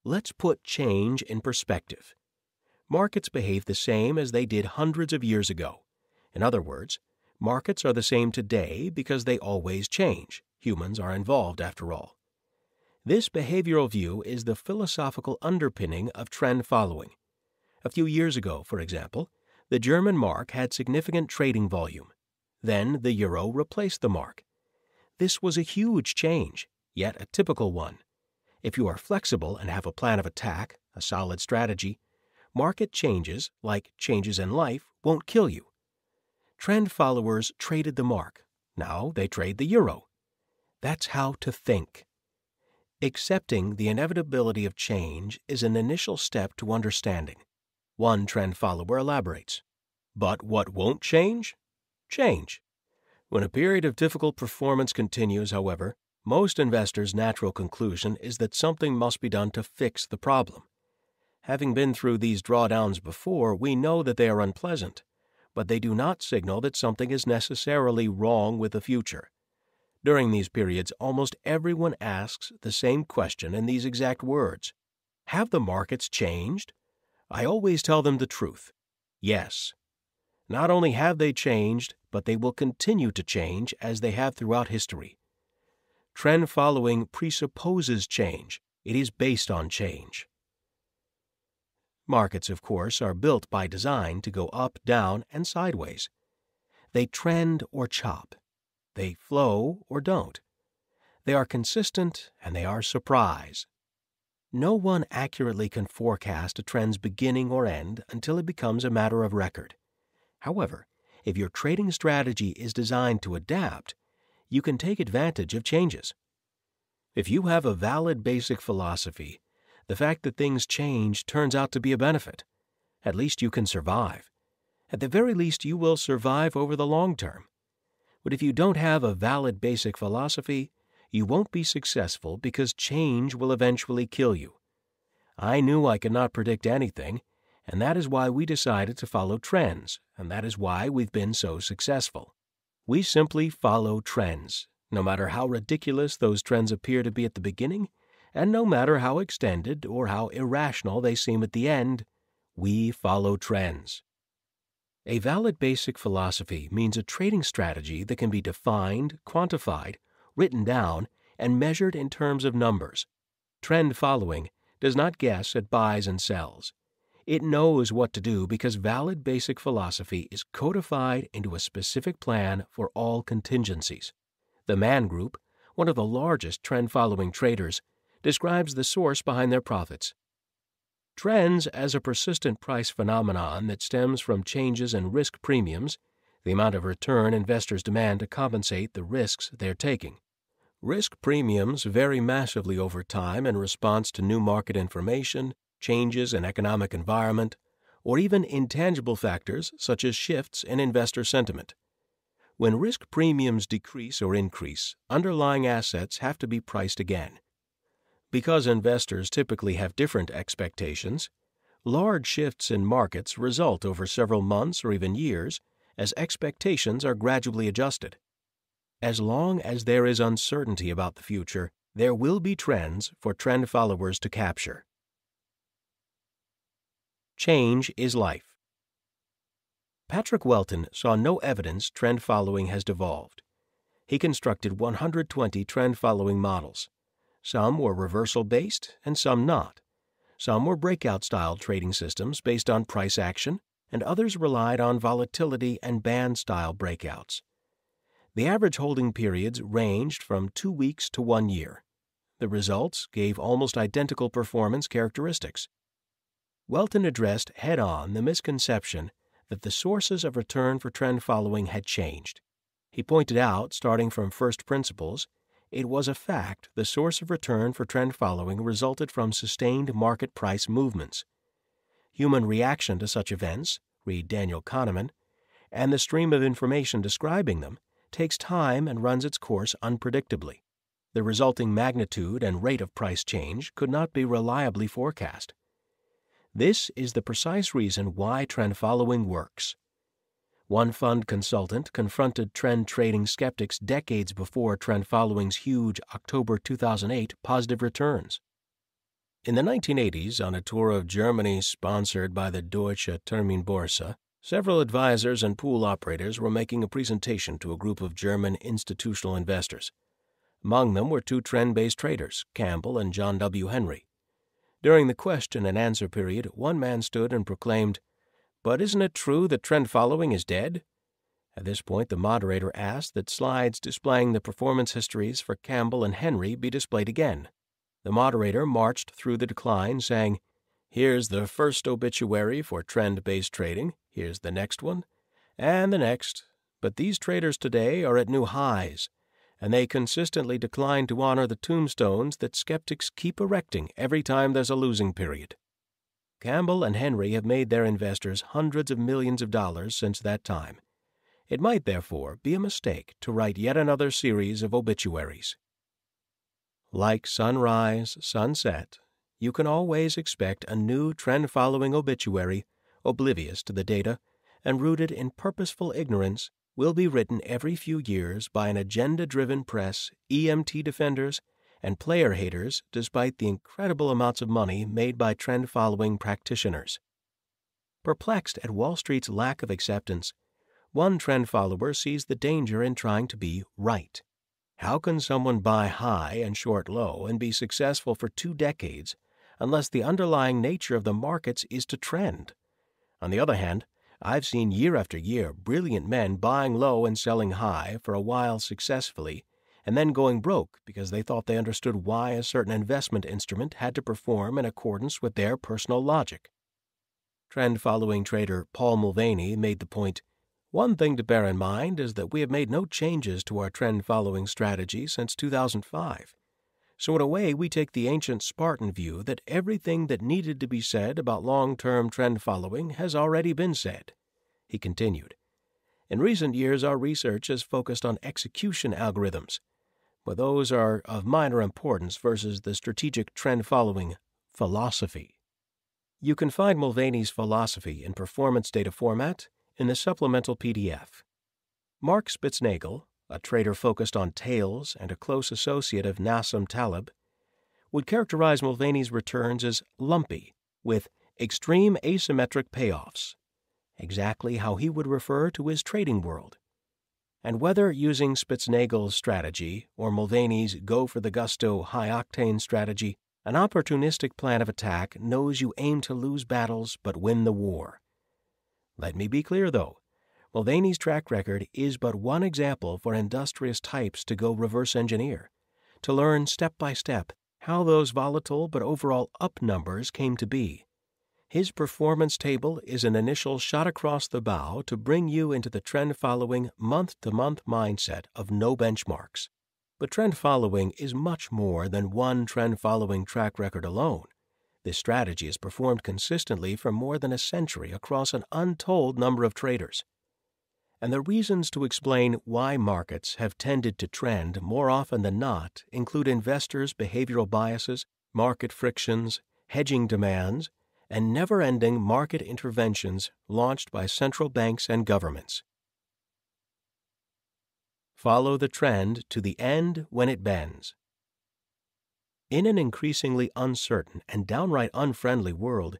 Let's put change in perspective. Markets behave the same as they did hundreds of years ago. In other words, markets are the same today because they always change. Humans are involved, after all. This behavioral view is the philosophical underpinning of trend following. A few years ago, for example, the German mark had significant trading volume. Then the euro replaced the mark. This was a huge change, yet a typical one. If you are flexible and have a plan of attack, a solid strategy, market changes, like changes in life, won't kill you. Trend followers traded the mark. Now they trade the euro. That's how to think. Accepting the inevitability of change is an initial step to understanding. One trend follower elaborates. But what won't change? Change. When a period of difficult performance continues, however, most investors' natural conclusion is that something must be done to fix the problem. Having been through these drawdowns before, we know that they are unpleasant, but they do not signal that something is necessarily wrong with the future. During these periods, almost everyone asks the same question in these exact words. Have the markets changed? I always tell them the truth. Yes. Not only have they changed, but they will continue to change as they have throughout history. Trend following presupposes change. It is based on change. Markets, of course, are built by design to go up, down, and sideways. They trend or chop. They flow or don't. They are consistent and they are surprise. No one accurately can forecast a trend's beginning or end until it becomes a matter of record. However, if your trading strategy is designed to adapt, you can take advantage of changes. If you have a valid basic philosophy, the fact that things change turns out to be a benefit. At least you can survive. At the very least, you will survive over the long term. But if you don't have a valid basic philosophy, you won't be successful because change will eventually kill you. I knew I could not predict anything, and that is why we decided to follow trends, and that is why we've been so successful. We simply follow trends, no matter how ridiculous those trends appear to be at the beginning, and no matter how extended or how irrational they seem at the end. We follow trends. A valid basic philosophy means a trading strategy that can be defined, quantified, written down, and measured in terms of numbers. Trend following does not guess at buys and sells. It knows what to do because valid basic philosophy is codified into a specific plan for all contingencies. The Man Group, one of the largest trend-following traders, describes the source behind their profits. Trends as a persistent price phenomenon that stems from changes in risk premiums, the amount of return investors demand to compensate the risks they're taking. Risk premiums vary massively over time in response to new market information, changes in economic environment, or even intangible factors such as shifts in investor sentiment. When risk premiums decrease or increase, underlying assets have to be priced again. Because investors typically have different expectations, large shifts in markets result over several months or even years as expectations are gradually adjusted. As long as there is uncertainty about the future, there will be trends for trend followers to capture. Change is life. Patrick Welton saw no evidence trend following has devolved. He constructed 120 trend following models. Some were reversal-based and some not. Some were breakout-style trading systems based on price action, and others relied on volatility and band-style breakouts. The average holding periods ranged from 2 weeks to 1 year. The results gave almost identical performance characteristics. Welton addressed head-on the misconception that the sources of return for trend following had changed. He pointed out, starting from first principles, it was a fact the source of return for trend following resulted from sustained market price movements. Human reaction to such events, read Daniel Kahneman, and the stream of information describing them takes time and runs its course unpredictably. The resulting magnitude and rate of price change could not be reliably forecast. This is the precise reason why trend following works. One fund consultant confronted trend trading skeptics decades before trend following's huge October 2008 positive returns. In the 1980s, on a tour of Germany sponsored by the Deutsche Terminbörse, several advisors and pool operators were making a presentation to a group of German institutional investors. Among them were 2 trend-based traders, Campbell and John W. Henry. During the question and answer period, one man stood and proclaimed, "But isn't it true that trend following is dead?" At this point, the moderator asked that slides displaying the performance histories for Campbell and Henry be displayed again. The moderator marched through the decline, saying, "Here's the first obituary for trend-based trading, here's the next one, and the next, but these traders today are at new highs, and they consistently decline to honor the tombstones that skeptics keep erecting every time there's a losing period." Campbell and Henry have made their investors hundreds of millions of dollars since that time. It might, therefore, be a mistake to write yet another series of obituaries. Like sunrise, sunset, you can always expect a new trend-following obituary, oblivious to the data, and rooted in purposeful ignorance, will be written every few years by an agenda-driven press, EMT defenders, and player haters despite the incredible amounts of money made by trend-following practitioners. Perplexed at Wall Street's lack of acceptance, one trend follower sees the danger in trying to be right. How can someone buy high and short low and be successful for 2 decades unless the underlying nature of the markets is to trend? On the other hand, I've seen year after year brilliant men buying low and selling high for a while successfully, and then going broke because they thought they understood why a certain investment instrument had to perform in accordance with their personal logic. Trend-following trader Paul Mulvaney made the point, "One thing to bear in mind is that we have made no changes to our trend-following strategy since 2005. So in a way, we take the ancient Spartan view that everything that needed to be said about long-term trend following has already been said." He continued, "In recent years, our research has focused on execution algorithms, but those are of minor importance versus the strategic trend-following philosophy." You can find Mulvaney's philosophy in performance data format in the supplemental PDF. Mark Spitznagel, a trader focused on tails and a close associate of Nassim Taleb, would characterize Mulvaney's returns as lumpy, with extreme asymmetric payoffs, exactly how he would refer to his trading world. And whether using Spitznagel's strategy or Mulvaney's go-for-the-gusto high-octane strategy, An opportunistic plan of attack knows you aim to lose battles but win the war. Let me be clear, though. Mulvaney's track record is but one example for industrious types to go reverse engineer, to learn step by step how those volatile but overall up numbers came to be. His performance table is an initial shot across the bow to bring you into the trend-following, month-to-month mindset of no benchmarks. But trend following is much more than one trend-following track record alone. This strategy is performed consistently for more than a century across an untold number of traders. And the reasons to explain why markets have tended to trend more often than not include investors' behavioral biases, market frictions, hedging demands, and never-ending market interventions launched by central banks and governments. Follow the trend to the end when it bends. In an increasingly uncertain and downright unfriendly world,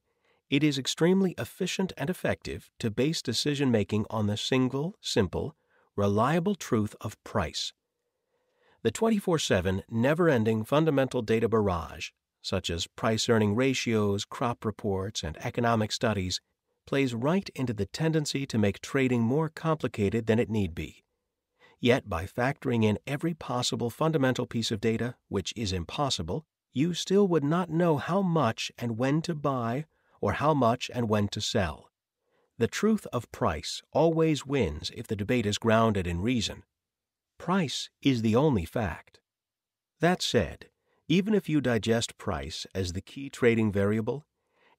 it is extremely efficient and effective to base decision-making on the single, simple, reliable truth of price. The 24/7, never-ending fundamental data barrage, such as price-earning ratios, crop reports, and economic studies, plays right into the tendency to make trading more complicated than it need be. Yet by factoring in every possible fundamental piece of data, which is impossible, you still would not know how much and when to buy or how much and when to sell. The truth of price always wins if the debate is grounded in reason. Price is the only fact. That said, even if you digest price as the key trading variable,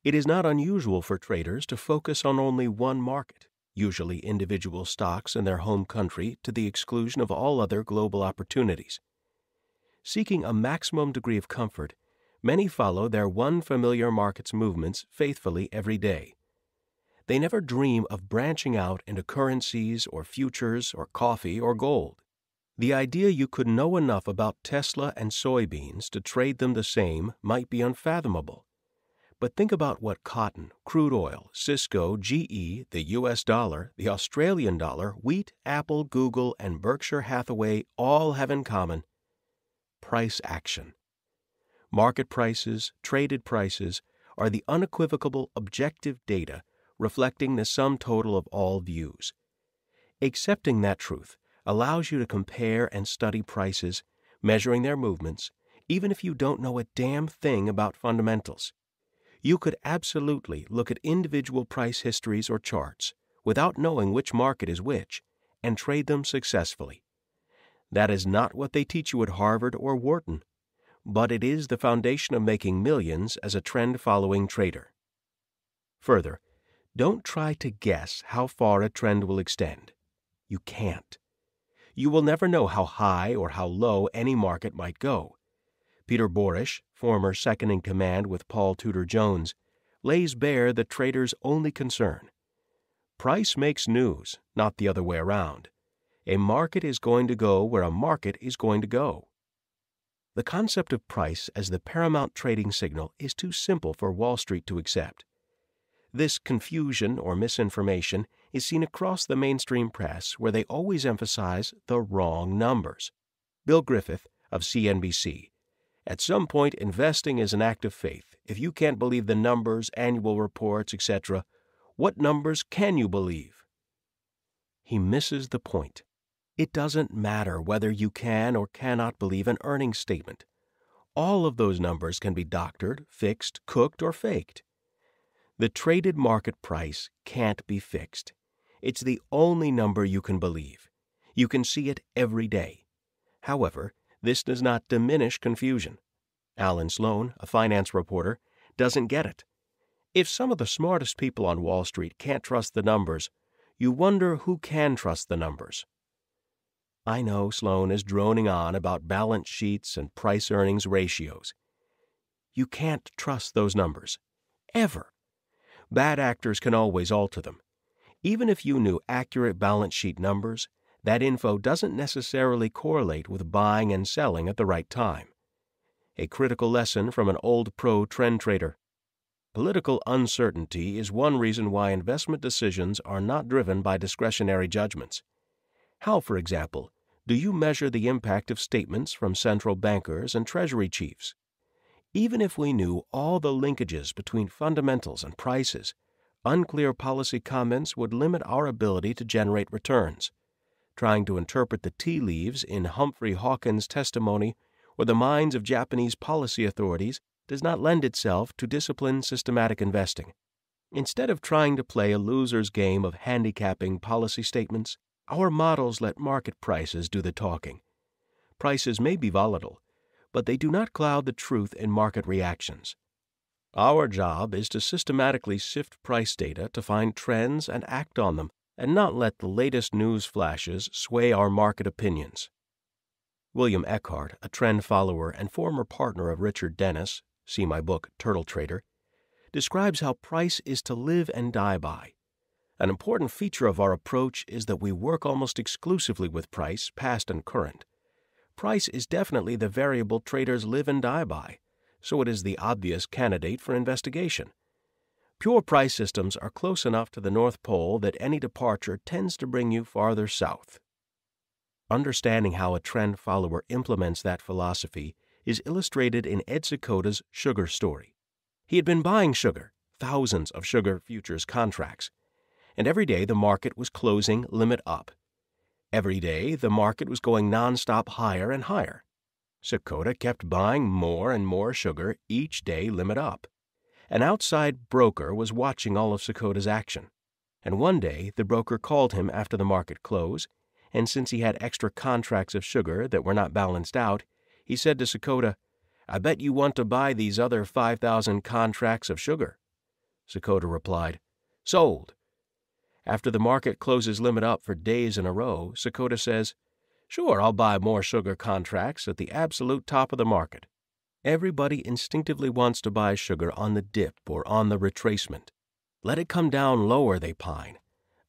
it is not unusual for traders to focus on only one market, usually individual stocks in their home country to the exclusion of all other global opportunities. Seeking a maximum degree of comfort, many follow their one familiar market's movements faithfully every day. They never dream of branching out into currencies or futures or coffee or gold. The idea you could know enough about Tesla and soybeans to trade them the same might be unfathomable. But think about what cotton, crude oil, Cisco, GE, the U.S. dollar, the Australian dollar, wheat, Apple, Google, and Berkshire Hathaway all have in common: price action. Market prices, traded prices, are the unequivocal objective data reflecting the sum total of all views. Accepting that truth allows you to compare and study prices, measuring their movements, even if you don't know a damn thing about fundamentals. You could absolutely look at individual price histories or charts without knowing which market is which and trade them successfully. That is not what they teach you at Harvard or Wharton, but it is the foundation of making millions as a trend-following trader. Further, don't try to guess how far a trend will extend. You can't. You will never know how high or how low any market might go. Peter Borish, former second-in-command with Paul Tudor Jones, lays bare the trader's only concern. Price makes news, not the other way around. A market is going to go where a market is going to go. The concept of price as the paramount trading signal is too simple for Wall Street to accept. This confusion or misinformation is seen across the mainstream press, where they always emphasize the wrong numbers. Bill Griffith of CNBC: "At some point, investing is an act of faith. If you can't believe the numbers, annual reports, etc., what numbers can you believe?" He misses the point. It doesn't matter whether you can or cannot believe an earnings statement. All of those numbers can be doctored, fixed, cooked, or faked. The traded market price can't be fixed. It's the only number you can believe. You can see it every day. However, this does not diminish confusion. Alan Sloan, a finance reporter, doesn't get it. If some of the smartest people on Wall Street can't trust the numbers, you wonder who can trust the numbers. I know Sloan is droning on about balance sheets and price-earnings ratios. You can't trust those numbers. Ever. Bad actors can always alter them. Even if you knew accurate balance sheet numbers, that info doesn't necessarily correlate with buying and selling at the right time. A critical lesson from an old pro trend trader. Political uncertainty is one reason why investment decisions are not driven by discretionary judgments. How, for example, do you measure the impact of statements from central bankers and treasury chiefs? Even if we knew all the linkages between fundamentals and prices, unclear policy comments would limit our ability to generate returns. Trying to interpret the tea leaves in Humphrey Hawkins' testimony or the minds of Japanese policy authorities does not lend itself to disciplined, systematic investing. Instead of trying to play a loser's game of handicapping policy statements, our models let market prices do the talking. Prices may be volatile, but they do not cloud the truth in market reactions. Our job is to systematically sift price data to find trends and act on them, and not let the latest news flashes sway our market opinions. William Eckhart, a trend follower and former partner of Richard Dennis, see my book Turtle Trader, describes how price is to live and die by. An important feature of our approach is that we work almost exclusively with price, past and current. Price is definitely the variable traders live and die by, so it is the obvious candidate for investigation. Pure price systems are close enough to the North Pole that any departure tends to bring you farther south. Understanding how a trend follower implements that philosophy is illustrated in Ed Seykota sugar story. He had been buying sugar, thousands of sugar futures contracts, and every day the market was closing limit up. Every day the market was going nonstop higher and higher. Seykota kept buying more and more sugar each day limit up. An outside broker was watching all of Seykota's action, and one day the broker called him after the market close, and since he had extra contracts of sugar that were not balanced out, he said to Seykota, "I bet you want to buy these other 5,000 contracts of sugar." Seykota replied, "Sold." After the market closes limit up for days in a row, Seykota says, "Sure, I'll buy more sugar contracts at the absolute top of the market." Everybody instinctively wants to buy sugar on the dip or on the retracement. Let it come down lower, they pine.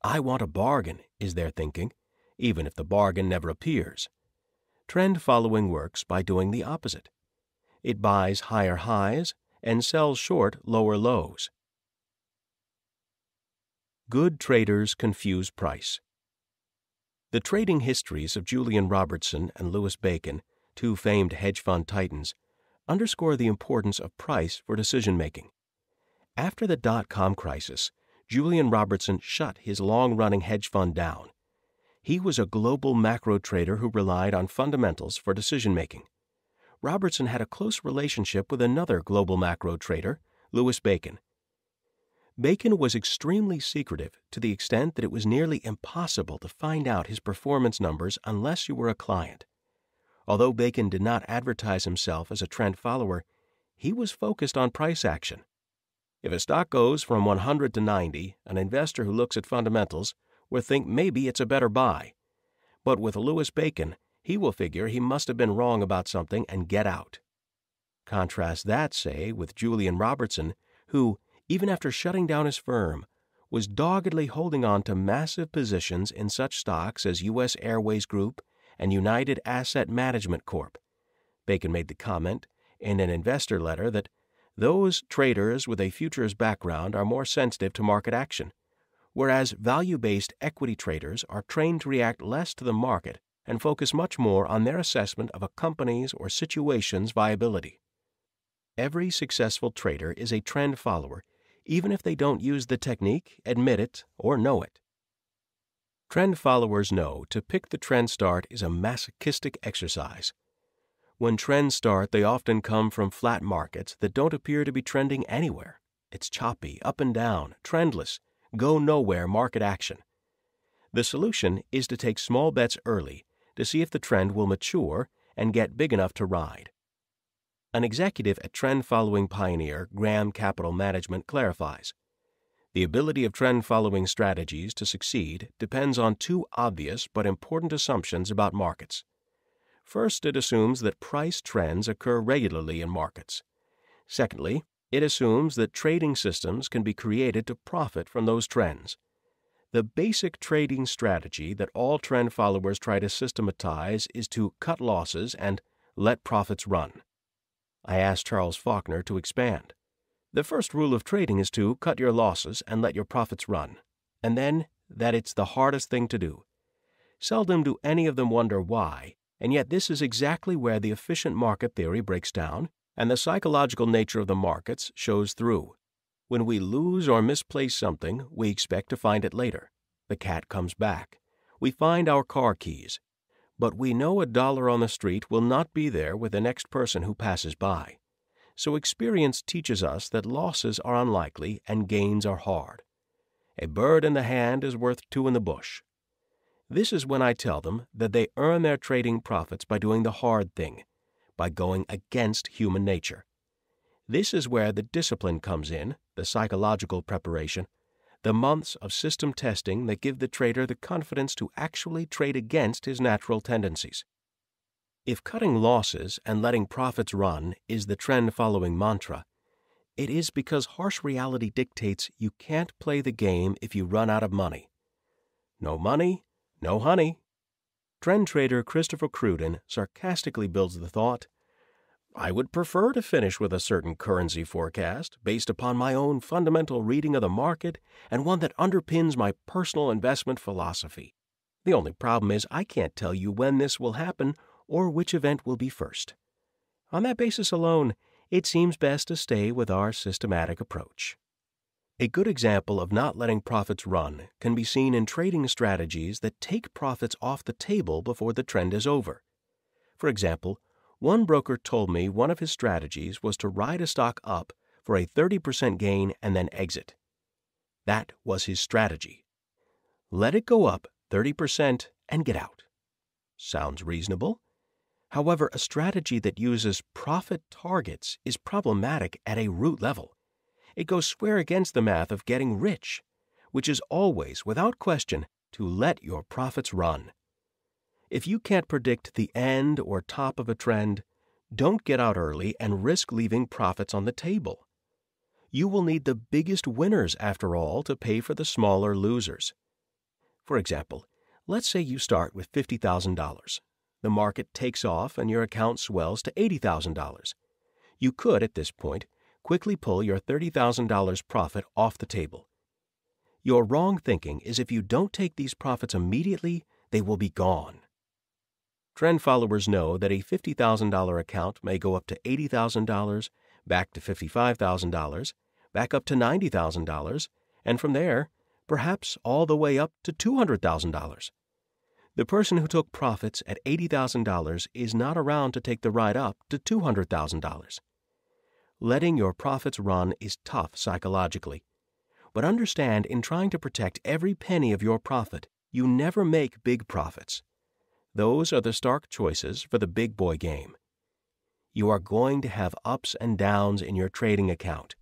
I want a bargain, is their thinking, even if the bargain never appears. Trend following works by doing the opposite. It buys higher highs and sells short lower lows. Good traders confuse price. The trading histories of Julian Robertson and Louis Bacon, two famed hedge fund titans, underscore the importance of price for decision-making. After the dot-com crisis, Julian Robertson shut his long-running hedge fund down. He was a global macro trader who relied on fundamentals for decision-making. Robertson had a close relationship with another global macro trader, Louis Bacon. Bacon was extremely secretive to the extent that it was nearly impossible to find out his performance numbers unless you were a client. Although Bacon did not advertise himself as a trend follower, he was focused on price action. If a stock goes from 100 to 90, an investor who looks at fundamentals will think maybe it's a better buy. But with Louis Bacon, he will figure he must have been wrong about something and get out. Contrast that, say, with Julian Robertson, who, even after shutting down his firm, was doggedly holding on to massive positions in such stocks as U.S. Airways Group and United Asset Management Corp. Bacon made the comment in an investor letter that those traders with a futures background are more sensitive to market action, whereas value-based equity traders are trained to react less to the market and focus much more on their assessment of a company's or situation's viability. Every successful trader is a trend follower, even if they don't use the technique, admit it, or know it. Trend followers know to pick the trend start is a masochistic exercise. When trends start, they often come from flat markets that don't appear to be trending anywhere. It's choppy, up and down, trendless, go nowhere market action. The solution is to take small bets early to see if the trend will mature and get big enough to ride. An executive at trend-following pioneer Graham Capital Management clarifies, "The ability of trend-following strategies to succeed depends on two obvious but important assumptions about markets. First, it assumes that price trends occur regularly in markets. Secondly, it assumes that trading systems can be created to profit from those trends. The basic trading strategy that all trend followers try to systematize is to cut losses and let profits run." I asked Charles Faulkner to expand. "The first rule of trading is to cut your losses and let your profits run, and then that it's the hardest thing to do. Seldom do any of them wonder why, and yet this is exactly where the efficient market theory breaks down, And the psychological nature of the markets shows through. When we lose or misplace something, we expect to find it later. The cat comes back. We find our car keys. But we know $1 on the street will not be there with the next person who passes by. So experience teaches us that losses are unlikely and gains are hard. A bird in the hand is worth two in the bush. This is when I tell them that they earn their trading profits by doing the hard thing, by going against human nature. This is where the discipline comes in, the psychological preparation, the months of system testing that give the trader the confidence to actually trade against his natural tendencies. If cutting losses and letting profits run is the trend-following mantra, it is because harsh reality dictates you can't play the game if you run out of money. No money, no honey. Trend trader Christopher Cruden sarcastically builds the thought, I would prefer to finish with a certain currency forecast based upon my own fundamental reading of the market and one that underpins my personal investment philosophy. The only problem is I can't tell you when this will happen or which event will be first. On that basis alone, it seems best to stay with our systematic approach. A good example of not letting profits run can be seen in trading strategies that take profits off the table before the trend is over. For example, one broker told me one of his strategies was to ride a stock up for a 30% gain and then exit. That was his strategy. Let it go up 30% and get out. Sounds reasonable. However, a strategy that uses profit targets is problematic at a root level. It goes square against the math of getting rich, which is always, without question, to let your profits run. If you can't predict the end or top of a trend, don't get out early and risk leaving profits on the table. You will need the biggest winners, after all, to pay for the smaller losers. For example, let's say you start with $50,000. The market takes off and your account swells to $80,000. You could, at this point, quickly pull your $30,000 profit off the table. Your wrong thinking is if you don't take these profits immediately, they will be gone. Trend followers know that a $50,000 account may go up to $80,000, back to $55,000, back up to $90,000, and from there, perhaps all the way up to $200,000. The person who took profits at $80,000 is not around to take the ride up to $200,000. Letting your profits run is tough psychologically. But understand, in trying to protect every penny of your profit, you never make big profits. Those are the stark choices for the big boy game. You are going to have ups and downs in your trading account.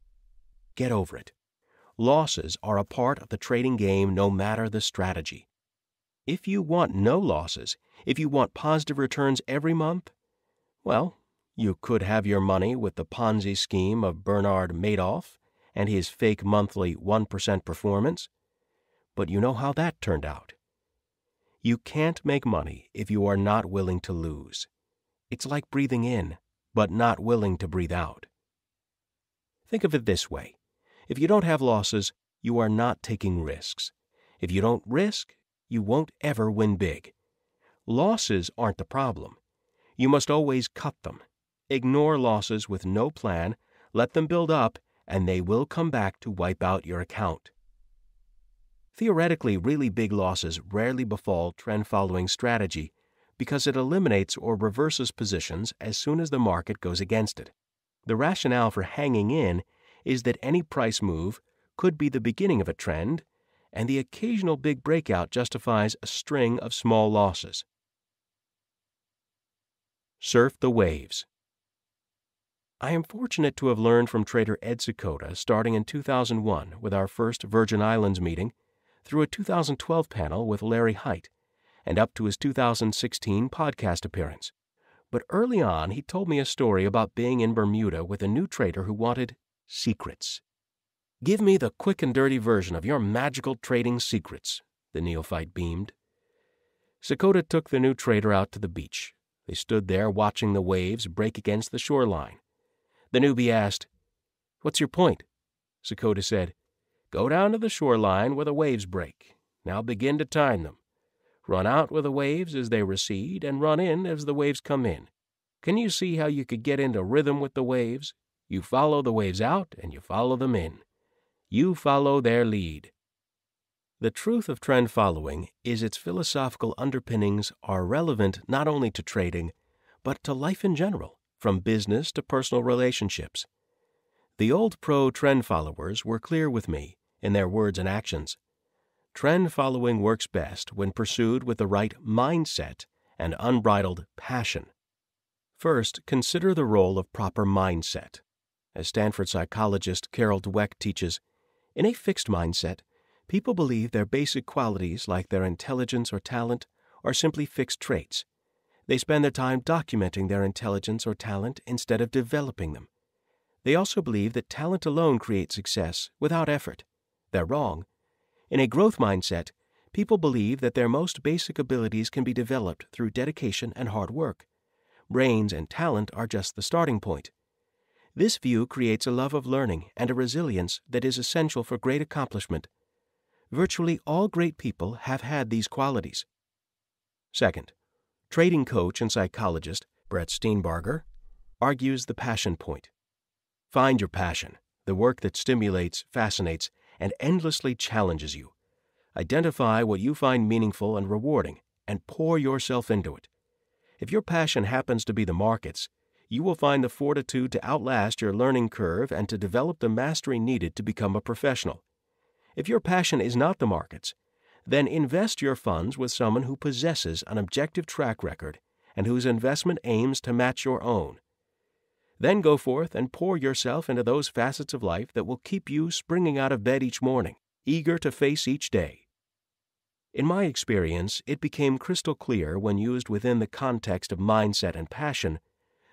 Get over it. Losses are a part of the trading game no matter the strategy. If you want no losses, if you want positive returns every month, well, you could have your money with the Ponzi scheme of Bernard Madoff and his fake monthly 1% performance. But you know how that turned out. You can't make money if you are not willing to lose. It's like breathing in, but not willing to breathe out. Think of it this way. If you don't have losses, you are not taking risks. If you don't risk, you won't ever win big. Losses aren't the problem. You must always cut them. Ignore losses with no plan, let them build up, and they will come back to wipe out your account. Theoretically, really big losses rarely befall trend-following strategy because it eliminates or reverses positions as soon as the market goes against it. The rationale for hanging in is that any price move could be the beginning of a trend, and the occasional big breakout justifies a string of small losses. Surf the waves. I am fortunate to have learned from trader Ed Sakota starting in 2001 with our first Virgin Islands meeting, through a 2012 panel with Larry Hite, and up to his 2016 podcast appearance. But early on, he told me a story about being in Bermuda with a new trader who wanted secrets. "Give me the quick and dirty version of your magical trading secrets," the neophyte beamed. Sakota took the new trader out to the beach. They stood there watching the waves break against the shoreline. The newbie asked, "What's your point?" Sakota said, "Go down to the shoreline where the waves break. Now begin to time them. Run out with the waves as they recede and run in as the waves come in. Can you see how you could get into rhythm with the waves? You follow the waves out and you follow them in. You follow their lead. The truth of trend following is its philosophical underpinnings are relevant not only to trading, but to life in general, from business to personal relationships. The old pro-trend followers were clear with me in their words and actions. Trend following works best when pursued with the right mindset and unbridled passion. First, consider the role of proper mindset. As Stanford psychologist Carol Dweck teaches, in a fixed mindset, people believe their basic qualities like their intelligence or talent are simply fixed traits. They spend their time documenting their intelligence or talent instead of developing them. They also believe that talent alone creates success without effort. They're wrong. In a growth mindset, people believe that their most basic abilities can be developed through dedication and hard work. Brains and talent are just the starting point. This view creates a love of learning and a resilience that is essential for great accomplishment. Virtually all great people have had these qualities. Second, trading coach and psychologist Brett Steenbarger argues the passion point. Find your passion, the work that stimulates, fascinates, and endlessly challenges you. Identify what you find meaningful and rewarding, and pour yourself into it. If your passion happens to be the markets, you will find the fortitude to outlast your learning curve and to develop the mastery needed to become a professional. If your passion is not the markets, then invest your funds with someone who possesses an objective track record and whose investment aims to match your own. Then go forth and pour yourself into those facets of life that will keep you springing out of bed each morning, eager to face each day. In my experience, it became crystal clear when used within the context of mindset and passion.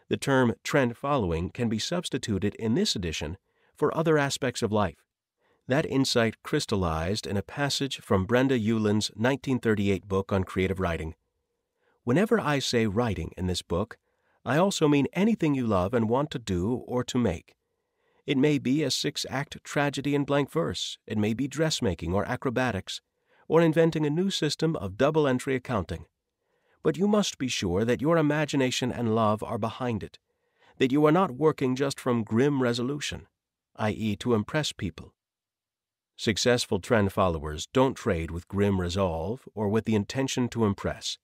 The term trend following can be substituted in this edition for other aspects of life. That insight crystallized in a passage from Brenda Euland's 1938 book on creative writing. Whenever I say writing in this book, I also mean anything you love and want to do or to make. It may be a 6-act tragedy in blank verse. It may be dressmaking or acrobatics, or inventing a new system of double-entry accounting. But you must be sure that your imagination and love are behind it, that you are not working just from grim resolution, i.e. to impress people. Successful trend followers don't trade with grim resolve or with the intention to impress.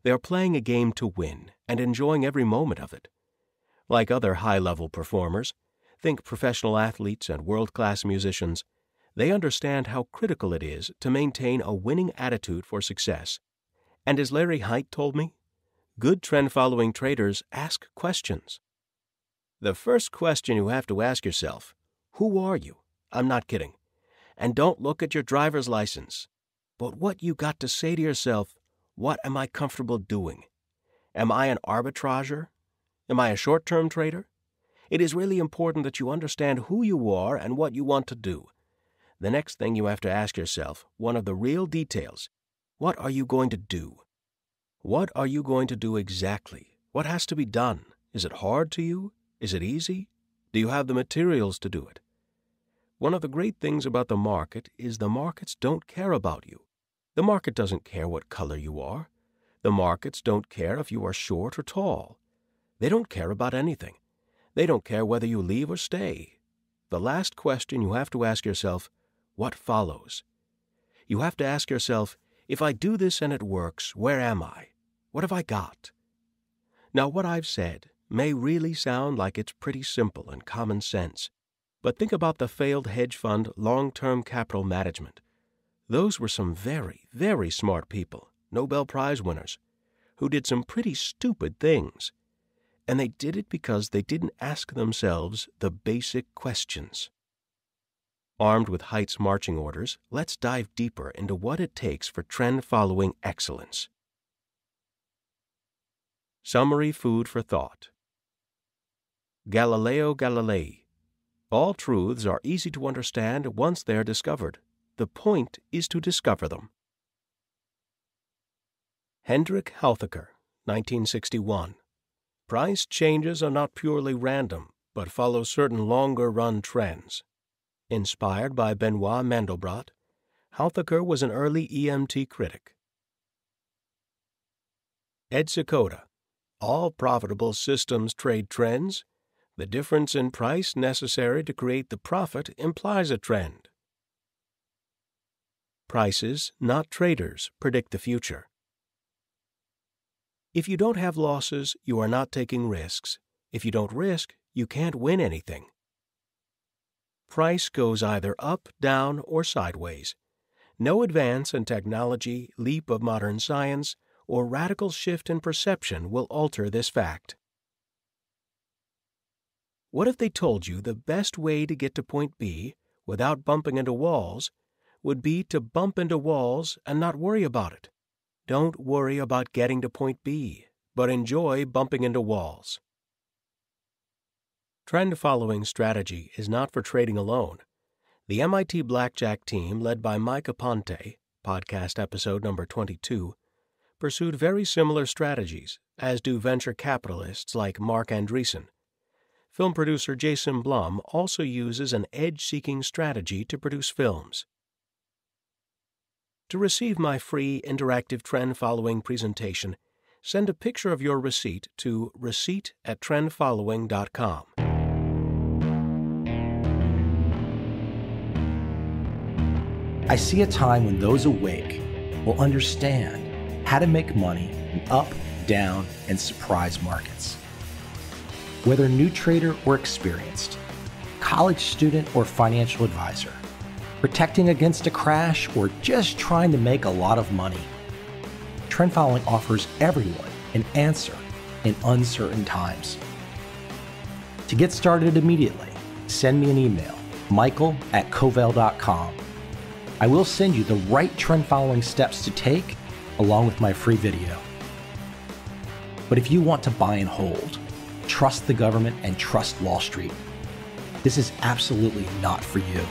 They are playing a game to win and enjoying every moment of it. Like other high-level performers, think professional athletes and world-class musicians, they understand how critical it is to maintain a winning attitude for success. And as Larry Hite told me, good trend-following traders ask questions. The first question you have to ask yourself, who are you? I'm not kidding. And don't look at your driver's license. But what you got to say to yourself, what am I comfortable doing? Am I an arbitrager? Am I a short-term trader? It is really important that you understand who you are and what you want to do. The next thing you have to ask yourself, one of the real details, what are you going to do? What are you going to do exactly? What has to be done? Is it hard to you? Is it easy? Do you have the materials to do it? One of the great things about the market is the markets don't care about you. The market doesn't care what color you are. The markets don't care if you are short or tall. They don't care about anything. They don't care whether you leave or stay. The last question you have to ask yourself, what follows? You have to ask yourself, if I do this and it works, where am I? What have I got? Now, what I've said may really sound like it's pretty simple and common sense, but think about the failed hedge fund long-term capital management. Those were some very, very smart people, Nobel Prize winners, who did some pretty stupid things. And they did it because they didn't ask themselves the basic questions. Armed with Hite's marching orders, let's dive deeper into what it takes for trend-following excellence. Summary food for thought. Galileo Galilei. All truths are easy to understand once they are discovered. The point is to discover them. Hendrik Houthakker, 1961. Price changes are not purely random, but follow certain longer-run trends. Inspired by Benoit Mandelbrot, Houthakker was an early EMT critic. Ed Seykota, All profitable systems trade trends. The difference in price necessary to create the profit implies a trend. Prices, not traders, predict the future. If you don't have losses, you are not taking risks. If you don't risk, you can't win anything. Price goes either up, down, or sideways. No advance in technology, leap of modern science, or radical shift in perception will alter this fact. What if they told you the best way to get to point B without bumping into walls would be to bump into walls and not worry about it? Don't worry about getting to point B, but enjoy bumping into walls. Trend-following strategy is not for trading alone. The MIT Blackjack team, led by Mike Aponte, podcast episode number 22, pursued very similar strategies, as do venture capitalists like Mark Andreessen. Film producer Jason Blum also uses an edge-seeking strategy to produce films. To receive my free interactive trend-following presentation, send a picture of your receipt to receipt@trendfollowing.com. I see a time when those awake will understand how to make money in up, down, and surprise markets. Whether new trader or experienced, college student or financial advisor, protecting against a crash or just trying to make a lot of money, trend following offers everyone an answer in uncertain times. To get started immediately, send me an email, michael@covel.com. I will send you the right trend following steps to take along with my free video. But if you want to buy and hold, trust the government and trust Wall Street, this is absolutely not for you.